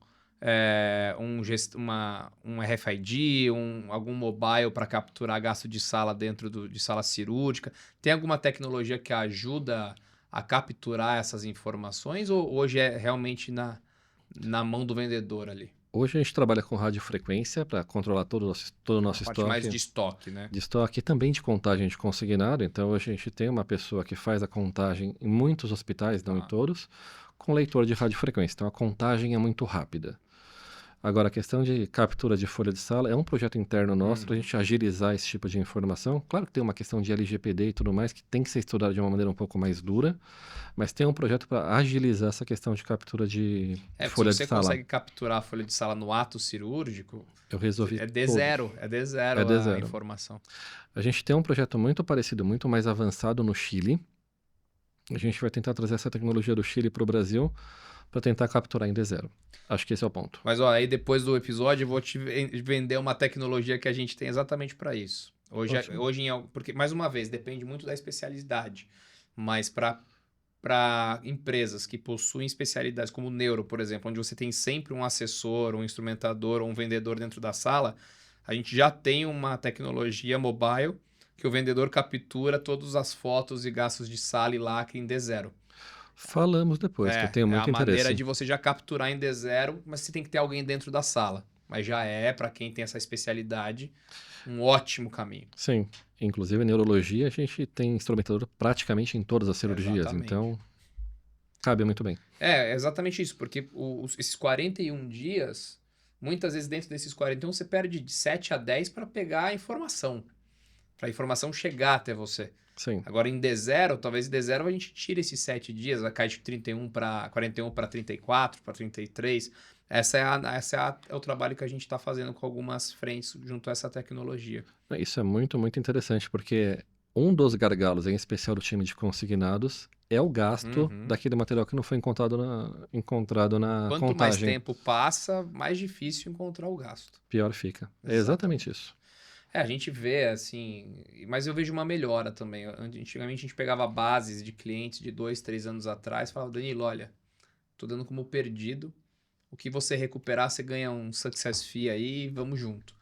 um RFID, algum mobile para capturar gasto de sala dentro de sala cirúrgica? Tem alguma tecnologia que ajuda a capturar essas informações ou hoje é realmente na mão do vendedor ali? Hoje a gente trabalha com radiofrequência para controlar todo o nosso A parte estoque. mais de estoque, né? De estoque e também de contagem de consignado. Então, hoje a gente tem uma pessoa que faz a contagem em muitos hospitais, não em todos, com leitor de radiofrequência. Então, a contagem é muito rápida. Agora, a questão de captura de folha de sala é um projeto interno nosso para a gente agilizar esse tipo de informação. Claro que tem uma questão de LGPD e tudo mais que tem que ser estudada de uma maneira um pouco mais dura, mas tem um projeto para agilizar essa questão de captura de folha de Se você sala. consegue capturar a folha de sala no ato cirúrgico, Eu resolvi é todos. D0 É a D0. informação. A gente tem um projeto muito parecido, muito mais avançado no Chile. A gente vai tentar trazer essa tecnologia do Chile para o Brasil para tentar capturar em D0. Acho que esse é o ponto. Mas ó, aí depois do episódio eu vou te vender uma tecnologia que a gente tem exatamente para isso. Porque, mais uma vez, depende muito da especialidade. Mas para empresas que possuem especialidades como neuro, por exemplo, onde você tem sempre um assessor, um instrumentador ou um vendedor dentro da sala, a gente já tem uma tecnologia mobile que o vendedor captura todas as fotos e gastos de sala e lacre em D0. Falamos depois, que eu tenho muito a maneira interesse. de você já capturar em D0, mas você tem que ter alguém dentro da sala. Mas já para quem tem essa especialidade, um ótimo caminho. Sim. Inclusive, em neurologia, a gente tem instrumentador praticamente em todas as cirurgias. Exatamente. Então, cabe muito bem. É exatamente isso. Porque esses 41 dias, muitas vezes dentro desses 41, você perde de 7 a 10 para pegar a informação. Para a informação chegar até você. Sim. Agora em D0, talvez em D0 a gente tire esses 7 dias, cai de 41 para 41 para 34, para 33. Esse é o trabalho que a gente está fazendo com algumas frentes junto a essa tecnologia. Isso é muito, muito interessante, porque um dos gargalos, em especial do time de consignados, é o gasto daquele material que não foi encontrado na Quanto contagem. mais tempo passa, mais difícil encontrar o gasto. Pior fica. É exatamente isso. A gente vê assim, mas eu vejo uma melhora também. Antigamente a gente pegava bases de clientes de 2, 3 anos atrás e falava, Danilo, olha, tô dando como perdido. O que você recuperar, você ganha um success fee aí, vamos junto.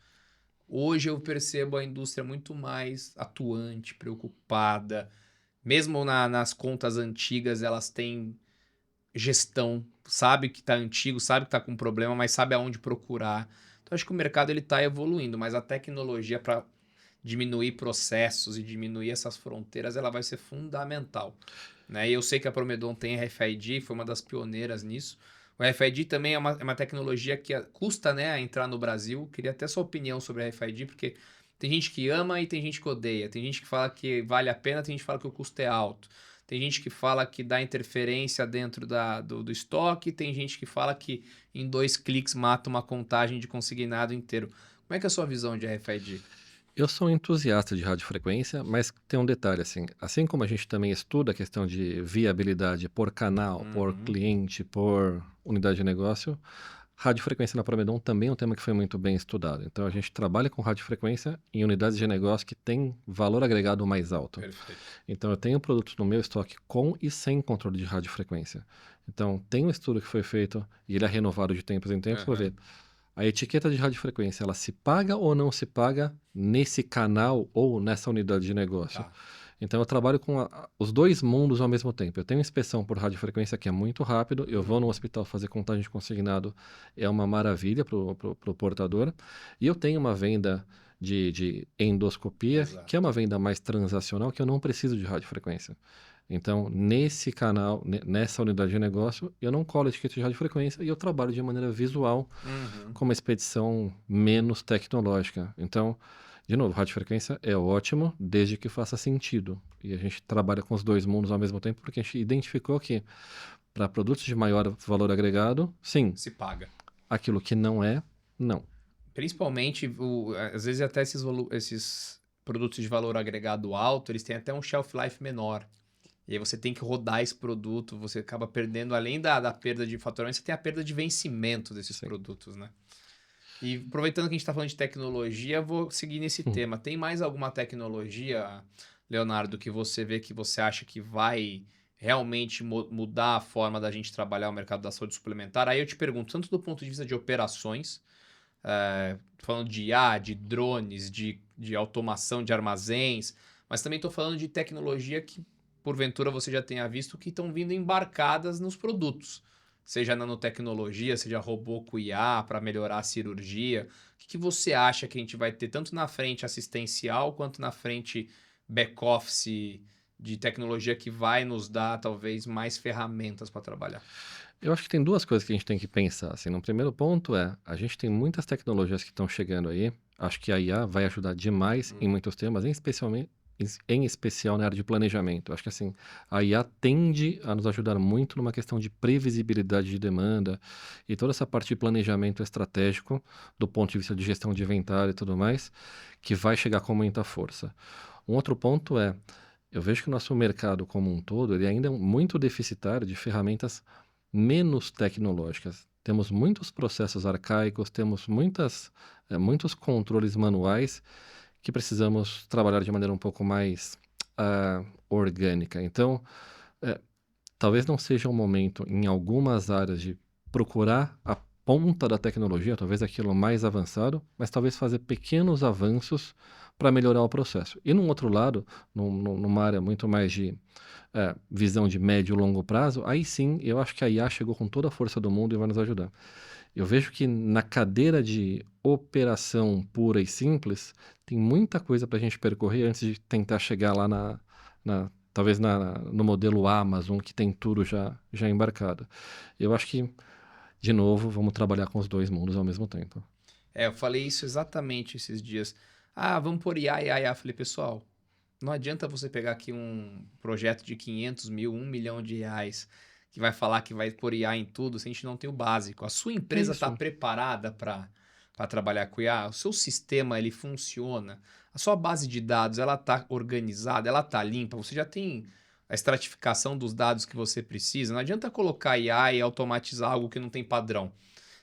Hoje eu percebo a indústria muito mais atuante, preocupada. Mesmo nas contas antigas, elas têm gestão. Sabe que tá antigo, sabe que tá com problema, mas sabe aonde procurar. Então, acho que o mercado ele tá evoluindo, mas a tecnologia para diminuir processos e diminuir essas fronteiras, ela vai ser fundamental. Né? E eu sei que a Promedon tem RFID, foi uma das pioneiras nisso. O RFID também é uma tecnologia que custa, né, a entrar no Brasil. Queria até sua opinião sobre a RFID, porque tem gente que ama e tem gente que odeia. Tem gente que fala que vale a pena, tem gente que fala que o custo é alto. Tem gente que fala que dá interferência dentro do estoque, tem gente que fala que em 2 cliques mata uma contagem de consignado inteiro. Como é que é a sua visão de RFID? Eu sou um entusiasta de radiofrequência, mas tem um detalhe, assim como a gente também estuda a questão de viabilidade por canal, por cliente, por unidade de negócio, radiofrequência na Promedon também é um tema que foi muito bem estudado. Então, a gente trabalha com radiofrequência em unidades de negócio que têm valor agregado mais alto. Perfeito. Então, eu tenho produtos no meu estoque com e sem controle de radiofrequência. Então, tem um estudo que foi feito e ele é renovado de tempos em tempos para ver A etiqueta de radiofrequência, ela se paga ou não se paga nesse canal ou nessa unidade de negócio? Tá. Então, eu trabalho com os dois mundos ao mesmo tempo. Eu tenho inspeção por radiofrequência que é muito rápido. Eu vou no hospital fazer contagem de consignado, é uma maravilha para o portador. E eu tenho uma venda de endoscopia, que é uma venda mais transacional, que eu não preciso de radiofrequência. Então, nesse canal, nessa unidade de negócio, eu não colo etiqueta de radiofrequência e eu trabalho de maneira visual, com uma expedição menos tecnológica. Então, de novo, radiofrequência é ótimo, desde que faça sentido. E a gente trabalha com os dois mundos ao mesmo tempo, porque a gente identificou que, para produtos de maior valor agregado, sim. Se paga. Aquilo que não é, não. Principalmente, às vezes até esses produtos de valor agregado alto, eles têm até um shelf life menor. E aí você tem que rodar esse produto, você acaba perdendo, além da perda de faturamento, você tem a perda de vencimento desses produtos, né? E aproveitando que a gente está falando de tecnologia, vou seguir nesse tema. Tem mais alguma tecnologia, Leonardo, que você vê que você acha que vai realmente mudar a forma da gente trabalhar o mercado da saúde suplementar? Aí eu te pergunto, tanto do ponto de vista de operações, falando de IA, de drones, de automação de armazéns, mas também estou falando de tecnologia que, porventura, você já tenha visto que estão vindo embarcadas nos produtos. Seja nanotecnologia, seja robô com IA para melhorar a cirurgia. O que você acha que a gente vai ter tanto na frente assistencial quanto na frente back-office de tecnologia que vai nos dar talvez mais ferramentas para trabalhar? Eu acho que tem duas coisas que a gente tem que pensar. Assim, no primeiro ponto a gente tem muitas tecnologias que estão chegando aí. Acho que a IA vai ajudar demais em muitos temas, em especial na área de planejamento. Acho que assim, a IA tende a nos ajudar muito numa questão de previsibilidade de demanda e toda essa parte de planejamento estratégico do ponto de vista de gestão de inventário e tudo mais, que vai chegar com muita força. Um outro ponto eu vejo que o nosso mercado como um todo, ele ainda é muito deficitário de ferramentas menos tecnológicas. Temos muitos processos arcaicos, temos muitos controles manuais que precisamos trabalhar de maneira um pouco mais orgânica. Então, talvez não seja um momento, em algumas áreas, de procurar a ponta da tecnologia, talvez aquilo mais avançado, mas talvez fazer pequenos avanços para melhorar o processo. E, num outro lado, numa área muito mais de visão de médio e longo prazo, aí sim, eu acho que a IA chegou com toda a força do mundo e vai nos ajudar. Eu vejo que na cadeira de operação pura e simples, tem muita coisa para a gente percorrer antes de tentar chegar lá talvez no modelo Amazon, que tem tudo já embarcado. Eu acho que, de novo, vamos trabalhar com os dois mundos ao mesmo tempo. Eu falei isso exatamente esses dias. Vamos por IA, IA, IA. Eu falei, pessoal, não adianta você pegar aqui um projeto de 500 mil, 1 milhão de reais, que vai falar que vai pôr IA em tudo, se a gente não tem o básico. A sua empresa está preparada para trabalhar com IA? O seu sistema, ele funciona? A sua base de dados, ela está organizada? Ela está limpa? Você já tem a estratificação dos dados que você precisa? Não adianta colocar IA e automatizar algo que não tem padrão,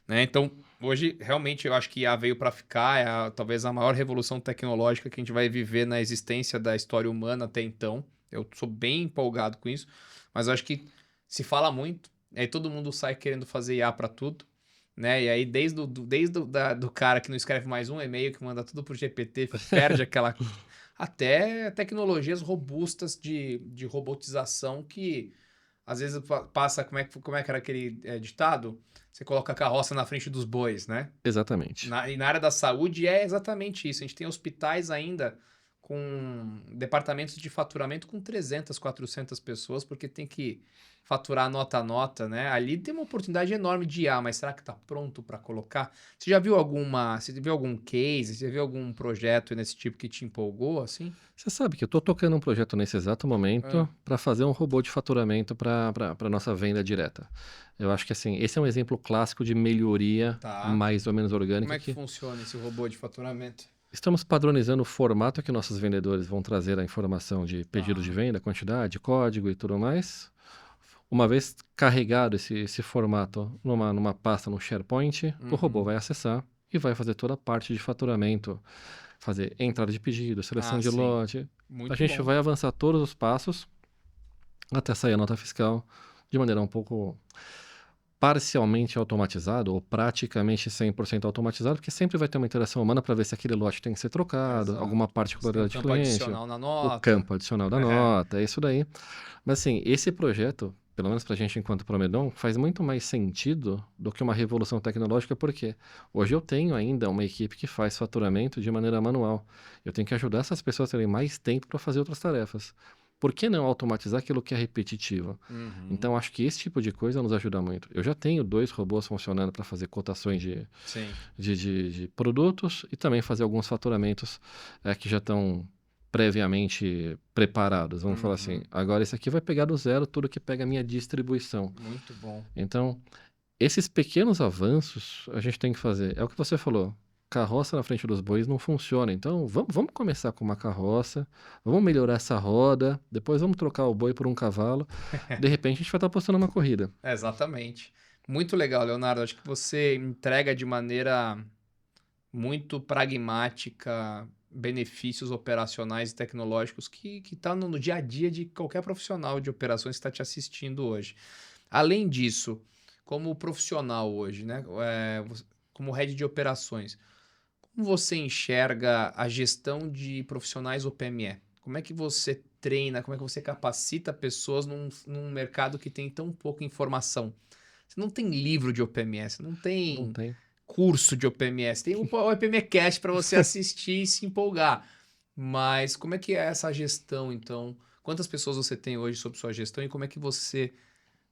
né? Então, hoje, realmente, eu acho que IA veio para ficar, talvez a maior revolução tecnológica que a gente vai viver na existência da história humana até então. Eu sou bem empolgado com isso, mas eu acho que se fala muito, aí todo mundo sai querendo fazer IA para tudo, né? E aí, desde do cara que não escreve mais um e-mail, que manda tudo pro GPT, perde aquela... Até tecnologias robustas de robotização que, às vezes, passa... Como é que era aquele ditado? Você coloca a carroça na frente dos bois, né? Exatamente. E na área da saúde é exatamente isso. A gente tem hospitais ainda com departamentos de faturamento com 300, 400 pessoas, porque tem que faturar nota a nota, né? Ali tem uma oportunidade enorme de IA, mas será que está pronto para colocar? Você já viu algum case, você viu algum projeto nesse tipo que te empolgou, assim? Você sabe que eu estou tocando um projeto nesse exato momento para fazer um robô de faturamento para a nossa venda direta. Eu acho que assim, esse é um exemplo clássico de melhoria mais ou menos orgânica. Como é que funciona esse robô de faturamento? Estamos padronizando o formato que nossos vendedores vão trazer a informação de pedido de venda, quantidade, código e tudo mais. Uma vez carregado esse formato numa pasta no SharePoint, o robô vai acessar e vai fazer toda a parte de faturamento, fazer entrada de pedido, seleção de lote. Muito a gente bom. vai avançar todos os passos até sair a nota fiscal de maneira um pouco parcialmente automatizado ou praticamente 100% automatizado, porque sempre vai ter uma interação humana para ver se aquele lote tem que ser trocado, Exato. alguma Você tem o particularidade de campo cliente, adicional na o nota. campo adicional da nota, é isso daí. Mas assim, esse projeto, pelo menos para a gente enquanto Promedon, faz muito mais sentido do que uma revolução tecnológica, porque hoje eu tenho ainda uma equipe que faz faturamento de maneira manual. Eu tenho que ajudar essas pessoas a terem mais tempo para fazer outras tarefas. Por que não automatizar aquilo que é repetitivo? Uhum. Então, acho que esse tipo de coisa nos ajuda muito. Eu já tenho 2 robôs funcionando para fazer cotações Sim. de produtos e também fazer alguns faturamentos que já estão previamente preparados, vamos falar assim. Uhum. Agora, esse aqui vai pegar do zero tudo que pega a minha distribuição. Muito bom. Então, esses pequenos avanços a gente tem que fazer. É o que você falou. Carroça na frente dos bois não funciona. Então, vamos começar com uma carroça, vamos melhorar essa roda, depois vamos trocar o boi por um cavalo. De repente, a gente vai estar postando uma corrida. Exatamente. Muito legal, Leonardo. Acho que você entrega de maneira muito pragmática benefícios operacionais e tecnológicos que tá no dia a dia de qualquer profissional de operações que está te assistindo hoje. Além disso, como profissional hoje, né, como head de operações, como você enxerga a gestão de profissionais OPME? Como é que você treina, como é que você capacita pessoas num mercado que tem tão pouca informação? Você não tem livro de OPMS, você não Não tem tem. curso de OPMS, tem o OPM Cast para você assistir e se empolgar. Mas como é que é essa gestão, então? Quantas pessoas você tem hoje sob sua gestão e como é que você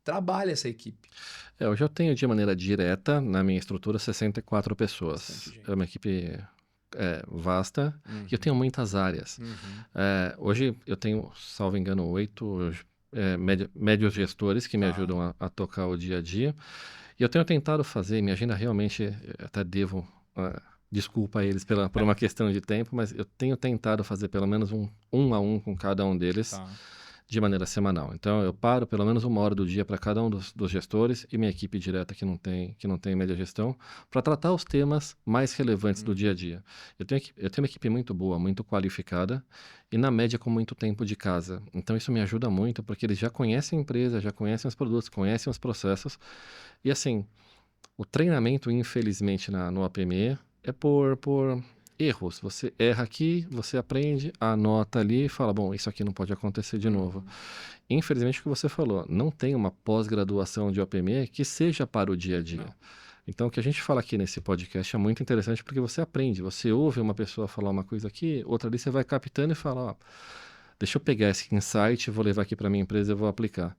trabalha essa equipe? Hoje eu tenho de maneira direta na minha estrutura 64 Bastante pessoas. É uma gente. equipe vasta e eu Uhum, tenho muitas áreas. uhum, Hoje eu tenho, salvo engano, 8 médios gestores que me tá. ajudam a tocar o dia a dia. E eu tenho tentado fazer, minha agenda realmente, até devo, desculpa a eles por uma questão de tempo, mas eu tenho tentado fazer pelo menos um a um com cada um deles Tá. de maneira semanal. Então, eu paro pelo menos 1 hora do dia para cada um dos gestores e minha equipe direta que não tem média gestão, para tratar os temas mais relevantes do dia a Uhum, dia. Eu tenho uma equipe muito boa, muito qualificada e na média com muito tempo de casa. Então, isso me ajuda muito porque eles já conhecem a empresa, já conhecem os produtos, conhecem os processos. E assim, o treinamento, infelizmente, no APME é por erros. Você erra aqui, você aprende, anota ali e fala, bom, isso aqui não pode acontecer de novo. uhum. Infelizmente, o que você falou, não tem uma pós-graduação de OPME que seja para o dia a dia. Não. Então, o que a gente fala aqui nesse podcast é muito interessante porque você aprende, você ouve uma pessoa falar uma coisa aqui, outra ali você vai captando e fala, ó, deixa eu pegar esse insight, vou levar aqui para minha empresa e vou aplicar.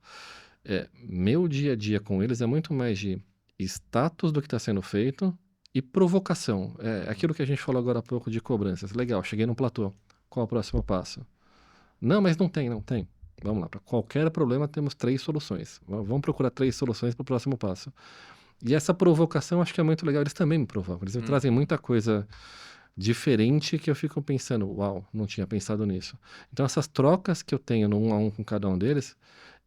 Meu dia a dia com eles é muito mais de status do que está sendo feito e provocação. É Uhum. aquilo que a gente falou agora há pouco de cobranças. Legal, cheguei no platô. Qual o próximo passo? Não, mas não tem, não tem. Vamos lá, para qualquer problema temos 3 soluções. Vamos procurar 3 soluções para o próximo passo. E essa provocação acho que é muito legal. Eles também me provocam. Eles me trazem Uhum. muita coisa diferente que eu fico pensando, uau, não tinha pensado nisso. Então essas trocas que eu tenho no 1 a 1 com cada um deles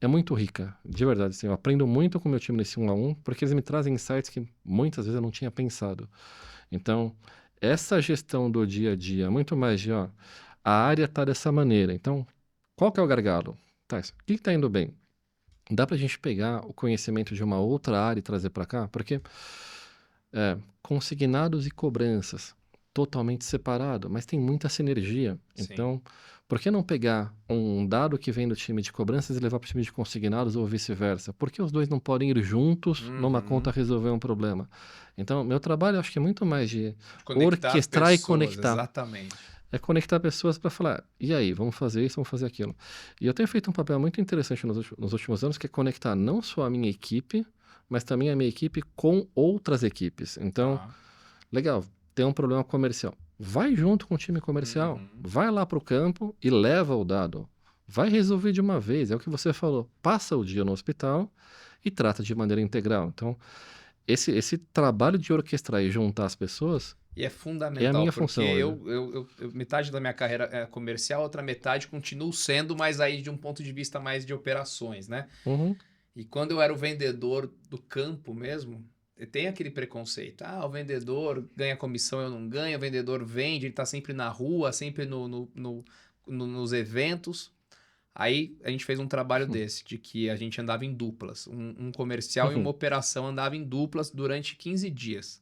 é muito rica, de verdade, assim, eu aprendo muito com o meu time nesse 1 a 1, porque eles me trazem insights que muitas vezes eu não tinha pensado. Então, essa gestão do dia a dia, é muito mais de, ó, a área tá dessa maneira, então, qual que é o gargalo? Tá, o que que tá indo bem? Dá pra gente pegar o conhecimento de uma outra área e trazer para cá? Porque consignados e cobranças, totalmente separado, mas tem muita sinergia. Sim. Então, por que não pegar um dado que vem do time de cobranças e levar para o time de consignados ou vice-versa? Por que os dois não podem ir juntos numa conta Uhum. resolver um problema? Então, meu trabalho eu acho que é muito mais de Conectar as orquestrar e pessoas, conectar. exatamente. É conectar pessoas para falar, e aí, vamos fazer isso, vamos fazer aquilo. E eu tenho feito um papel muito interessante nos últimos anos, que é conectar não só a minha equipe, mas também a minha equipe com outras equipes. Então, Tá. legal, tem um problema comercial. Vai junto com o time comercial, Uhum. vai lá para o campo e leva o dado. Vai resolver de uma vez, é o que você falou. Passa o dia no hospital e trata de maneira integral. Então, esse trabalho de orquestrar e juntar as pessoas E é é a fundamental, minha porque função hoje. metade da minha carreira é comercial, outra metade continuo sendo, mas aí de um ponto de vista mais de operações, né? Uhum, E quando eu era o vendedor do campo mesmo, tem aquele preconceito. Ah, o vendedor ganha comissão, eu não ganho, o vendedor vende, ele tá sempre na rua, sempre nos eventos. Aí a gente fez um trabalho desse, de que a gente andava em duplas. Um comercial e uma operação andava em duplas durante 15 dias.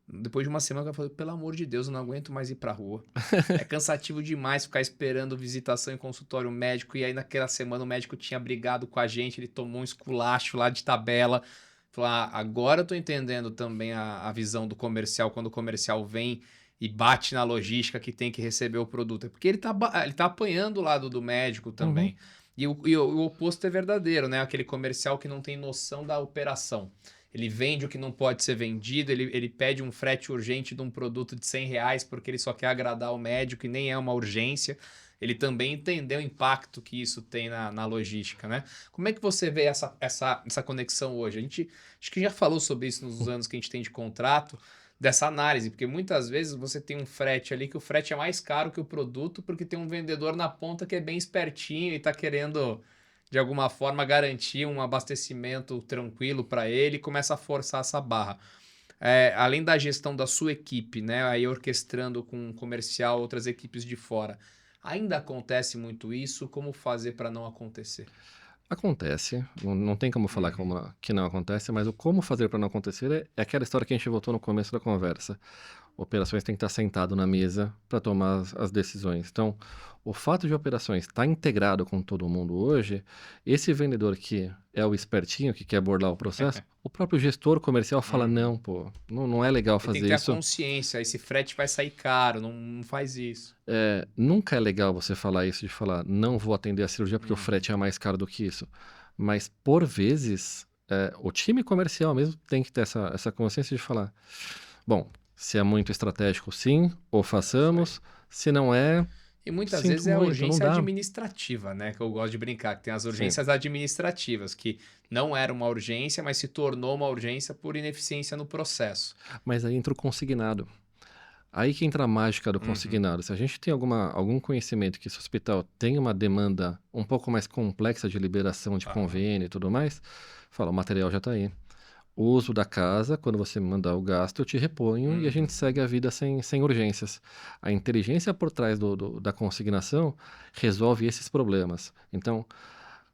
Depois de uma semana eu falei, pelo amor de Deus, eu não aguento mais ir pra rua. É cansativo demais ficar esperando visitação em consultório médico. E aí naquela semana o médico tinha brigado com a gente, ele tomou um esculacho lá de tabela. Falou, agora eu tô entendendo também a visão do comercial, quando o comercial vem e bate na logística que tem que receber o produto. É porque ele tá apanhando o lado do médico Uhum. também. E o oposto é verdadeiro, né? Aquele comercial que não tem noção da operação. Ele vende o que não pode ser vendido, ele pede um frete urgente de um produto de R$ 100 porque ele só quer agradar o médico e nem é uma urgência. Ele também entendeu o impacto que isso tem na logística, né? Como é que você vê essa conexão hoje? A gente acho que já falou sobre isso nos anos que a gente tem de contrato, dessa análise, porque muitas vezes você tem um frete ali que o frete é mais caro que o produto porque tem um vendedor na ponta que é bem espertinho e está querendo de alguma forma garantir um abastecimento tranquilo para ele e começa a forçar essa barra. Além da gestão da sua equipe, né, aí orquestrando com um comercial outras equipes de fora, ainda acontece muito isso? Como fazer para não acontecer? Acontece, não tem como falar Uhum. que não acontece, mas o como fazer para não acontecer é aquela história que a gente voltou no começo da conversa. Operações tem que estar sentado na mesa para tomar as decisões. Então, o fato de operações estar integrado com todo mundo hoje, esse vendedor que é o espertinho, que quer burlar o processo, o próprio gestor comercial fala, Uhum. não, pô, não é legal Ele tem que fazer ter a isso. consciência, esse frete vai sair caro, não faz isso. Nunca é legal você falar isso, de falar, não vou atender a cirurgia porque o Uhum. frete é mais caro do que isso. Mas, por vezes, o time comercial mesmo tem que ter essa consciência de falar, bom, se é muito estratégico, sim, ou É isso aí. façamos, se não é, E muitas vezes sinto é a muito, não urgência dá. administrativa, né? Que eu gosto de brincar, que tem as Sim, urgências administrativas, que não era uma urgência, mas se tornou uma urgência por ineficiência no processo. mas aí entra o consignado. Aí que entra a mágica do Uhum. consignado. Se a gente tem algum conhecimento que esse hospital tem uma demanda um pouco mais complexa de liberação de Aham. convênio e tudo mais, fala, o material já está aí. O uso da casa, quando você me mandar o gasto, eu te reponho e a gente segue Uhum. a vida sem urgências. A inteligência por trás da consignação resolve esses problemas. Então,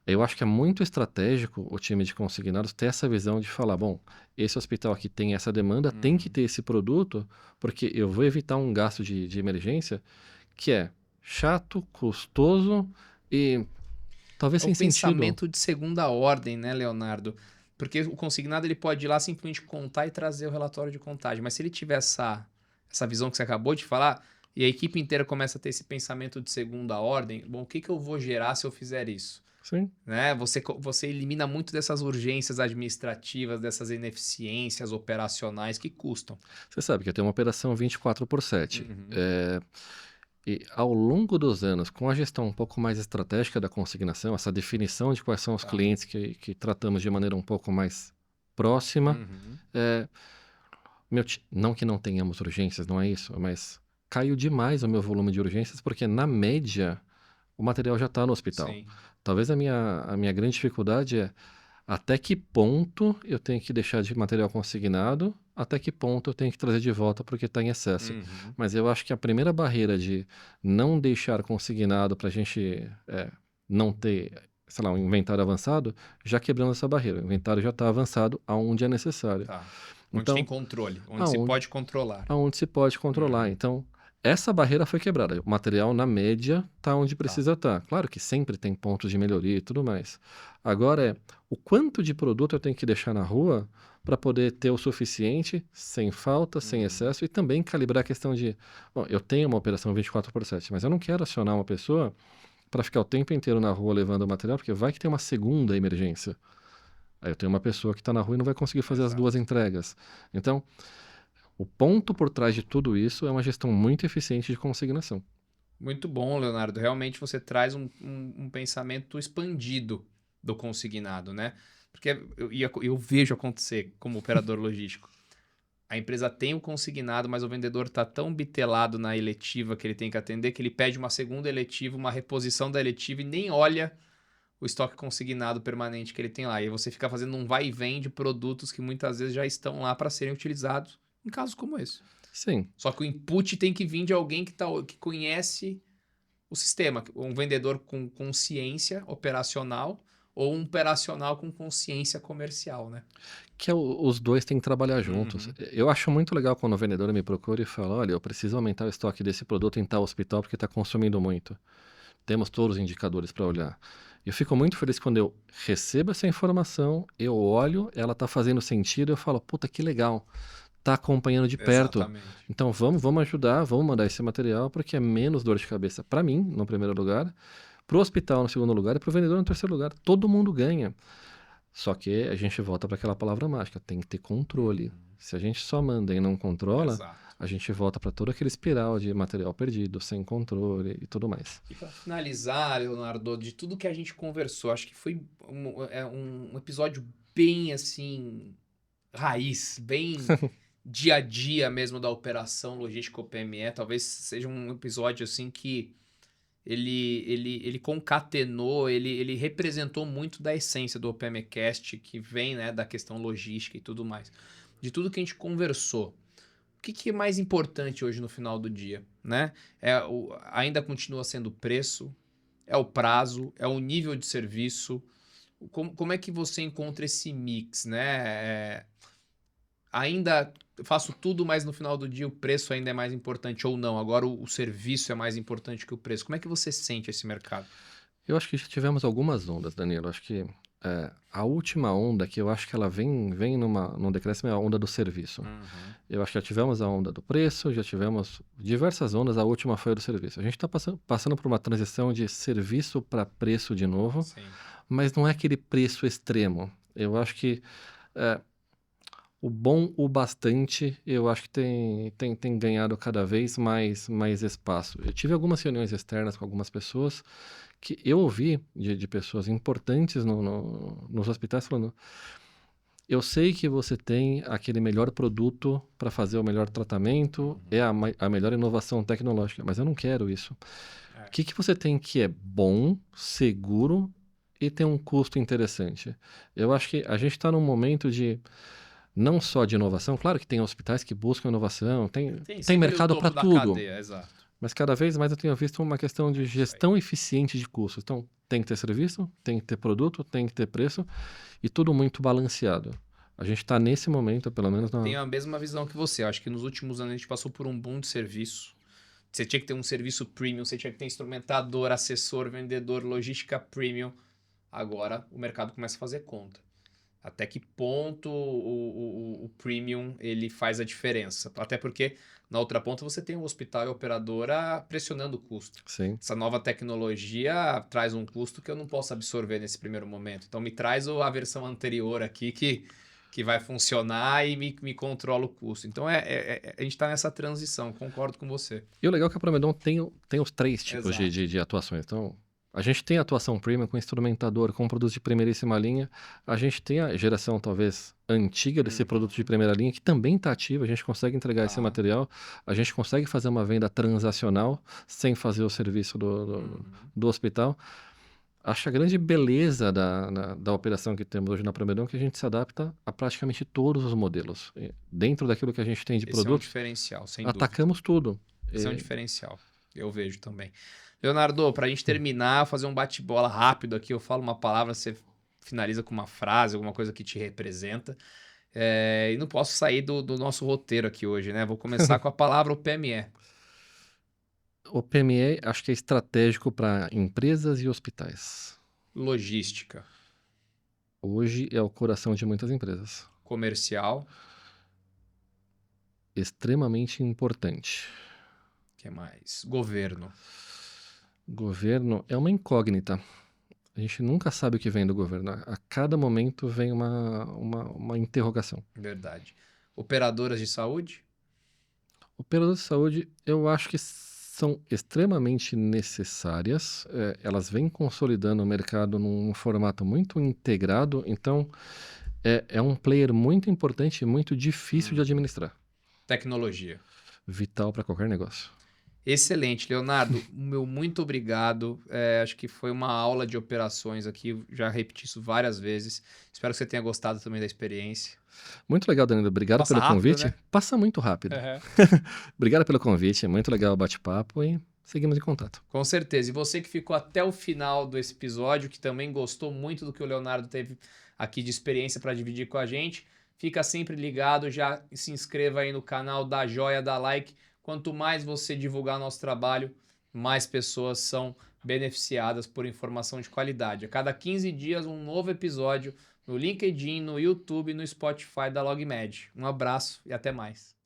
eu acho que é muito estratégico o time de consignados ter essa visão de falar, bom, esse hospital aqui tem essa demanda, tem que Uhum. ter esse produto, porque eu vou evitar um gasto de emergência que é chato, custoso e talvez É o sem sentido. pensamento de segunda ordem, né, Leonardo? Porque o consignado ele pode ir lá simplesmente contar e trazer o relatório de contagem. Mas se ele tiver essa visão que você acabou de falar, e a equipe inteira começa a ter esse pensamento de segunda ordem, bom, o que que eu vou gerar se eu fizer isso? Sim. Né? Você elimina muito dessas urgências administrativas, dessas ineficiências operacionais que custam. Você sabe que eu tenho uma operação 24/7. Uhum. E ao longo dos anos, com a gestão um pouco mais estratégica da consignação, essa definição de quais são os Tá. clientes que tratamos de maneira um pouco mais próxima, Uhum. é, não que não tenhamos urgências, não é isso, mas caiu demais o meu volume de urgências, porque na média o material já está no hospital. Sim. Talvez a minha grande dificuldade é até que ponto eu tenho que deixar de material consignado, até que ponto eu tenho que trazer de volta porque está em excesso. Uhum. Mas eu acho que a primeira barreira de não deixar consignado para a gente não ter, sei lá, um inventário avançado, já quebrando essa barreira. O inventário já está avançado aonde é necessário. Tá. Onde tem Então, controle, onde se aonde, pode controlar. aonde se pode controlar. Uhum. Então, essa barreira foi quebrada. O material, na média, está onde Tá. precisa estar. Claro que sempre tem pontos de melhoria e tudo mais. Agora o quanto de produto eu tenho que deixar na rua para poder ter o suficiente, sem falta, sem Uhum. excesso, e também calibrar a questão de, bom, eu tenho uma operação 24/7, mas eu não quero acionar uma pessoa para ficar o tempo inteiro na rua levando o material, porque vai que tem uma segunda emergência. Aí eu tenho uma pessoa que está na rua e não vai conseguir fazer as duas Exato. entregas. Então, o ponto por trás de tudo isso é uma gestão muito eficiente de consignação. Muito bom, Leonardo. Realmente você traz um pensamento expandido do consignado, né? Porque eu vejo acontecer como operador logístico. A empresa tem o consignado, mas o vendedor está tão bitelado na eletiva que ele tem que atender que ele pede uma segunda eletiva, uma reposição da eletiva e nem olha o estoque consignado permanente que ele tem lá. E aí você fica fazendo um vai e vem de produtos que muitas vezes já estão lá para serem utilizados em casos como esse. Sim, Só que o input tem que vir de alguém que conhece o sistema, um vendedor com consciência operacional ou um operacional com consciência comercial, né? Que os dois têm que trabalhar juntos. Uhum. Eu acho muito legal quando o vendedor me procura e fala: olha, eu preciso aumentar o estoque desse produto em tal hospital porque está consumindo muito. Temos todos os indicadores para olhar. Eu fico muito feliz quando eu recebo essa informação, eu olho, ela está fazendo sentido, eu falo, puta, que legal, está acompanhando de perto. Exatamente. Então vamos ajudar, vamos mandar esse material, porque é menos dor de cabeça para mim, no primeiro lugar, para o hospital no segundo lugar e para o vendedor no terceiro lugar. Todo mundo ganha. Só que a gente volta para aquela palavra mágica, tem que ter controle. Se a gente só manda e não controla, Exato. a gente volta para todo aquele espiral de material perdido, sem controle e tudo mais. E para finalizar, Leonardo, de tudo que a gente conversou, acho que foi um episódio bem assim, raiz, bem dia a dia mesmo da operação logística OPME. Talvez seja um episódio assim que ele concatenou, ele representou muito da essência do OPMcast, que vem, né, da questão logística e tudo mais. De tudo que a gente conversou, o que é mais importante hoje no final do dia, né? Ainda continua sendo o preço, é o prazo, é o nível de serviço. Como é que você encontra esse mix, né? Ainda faço tudo, mas no final do dia o preço ainda é mais importante ou não? Agora o serviço é mais importante que o preço. Como é que você sente esse mercado? Eu acho que já tivemos algumas ondas, Danilo. Acho que a última onda, que eu acho que ela vem num decréscimo, é a onda do serviço. Eu acho que já tivemos a onda do preço, já tivemos diversas ondas, a última foi a do serviço. A gente está passando por uma transição de serviço para preço de novo, Sim. mas não é aquele preço extremo. Eu acho que o bom, o bastante, eu acho que tem ganhado cada vez mais espaço. Eu tive algumas reuniões externas com algumas pessoas que eu ouvi de pessoas importantes nos hospitais falando: eu sei que você tem aquele melhor produto para fazer o melhor tratamento, é a melhor inovação tecnológica, mas eu não quero isso. O que você tem que é bom, seguro e tem um custo interessante? Eu acho que a gente está num momento de não só de inovação, claro que tem hospitais que buscam inovação, tem sempre mercado o para topo da tudo, cadeia, exato. mas cada vez mais eu tenho visto uma questão de gestão eficiente de custos. Então, tem que ter serviço, tem que ter produto, tem que ter preço e tudo muito balanceado. A gente está nesse momento, pelo menos, Tenho a mesma visão que você. Acho que nos últimos anos a gente passou por um boom de serviço. Você tinha que ter um serviço premium, você tinha que ter instrumentador, assessor, vendedor, logística premium. Agora o mercado começa a fazer conta. Até que ponto o premium ele faz a diferença? Até porque na outra ponta você tem o hospital e a operadora pressionando o custo. Sim. Essa nova tecnologia traz um custo que eu não posso absorver nesse primeiro momento. Então me traz a versão anterior aqui que vai funcionar e me controla o custo. Então a gente está nessa transição, concordo com você. E o legal é que a Promedon tem os três tipos Exato. de atuações. Então, a gente tem a atuação premium com instrumentador, com produtos de primeiríssima linha. A gente tem a geração, talvez, antiga desse produto de primeira linha, que também está ativa. A gente consegue entregar esse material. A gente consegue fazer uma venda transacional sem fazer o serviço do hospital. Acho que a grande beleza da operação que temos hoje na Promedon é que a gente se adapta a praticamente todos os modelos. Dentro daquilo que a gente tem de Esse é um produtos, diferencial, sem dúvida. atacamos tudo. Esse é um diferencial. Eu vejo também. Leonardo, para a gente terminar, fazer um bate-bola rápido aqui, eu falo uma palavra, você finaliza com uma frase, alguma coisa que te representa. E não posso sair do nosso roteiro aqui hoje, né? Vou começar com a palavra OPME. O PME acho que é estratégico para empresas e hospitais. Logística. Hoje é o coração de muitas empresas. Comercial. Extremamente importante. O que mais? Governo. Governo é uma incógnita. A gente nunca sabe o que vem do governo. A cada momento vem uma interrogação. Verdade. Operadoras de saúde. Operadoras de saúde, eu acho que são extremamente necessárias. Elas vêm consolidando o mercado num formato muito integrado. Então, é um player muito importante e muito difícil de administrar. Tecnologia. Vital para qualquer negócio. Excelente, Leonardo. Meu muito obrigado. Acho que foi uma aula de operações aqui. Já repeti isso várias vezes. Espero que você tenha gostado também da experiência. Muito legal, Danilo. Obrigado Passa pelo rápido, convite. né? Passa muito rápido. Obrigado pelo convite. Muito legal o bate-papo e seguimos em contato. Com certeza. E você que ficou até o final desse episódio, que também gostou muito do que o Leonardo teve aqui de experiência para dividir com a gente, fica sempre ligado, já se inscreva aí no canal, dá joia, dá like. Quanto mais você divulgar nosso trabalho, mais pessoas são beneficiadas por informação de qualidade. A cada 15 dias, um novo episódio no LinkedIn, no YouTube e no Spotify da LogMed. Um abraço e até mais.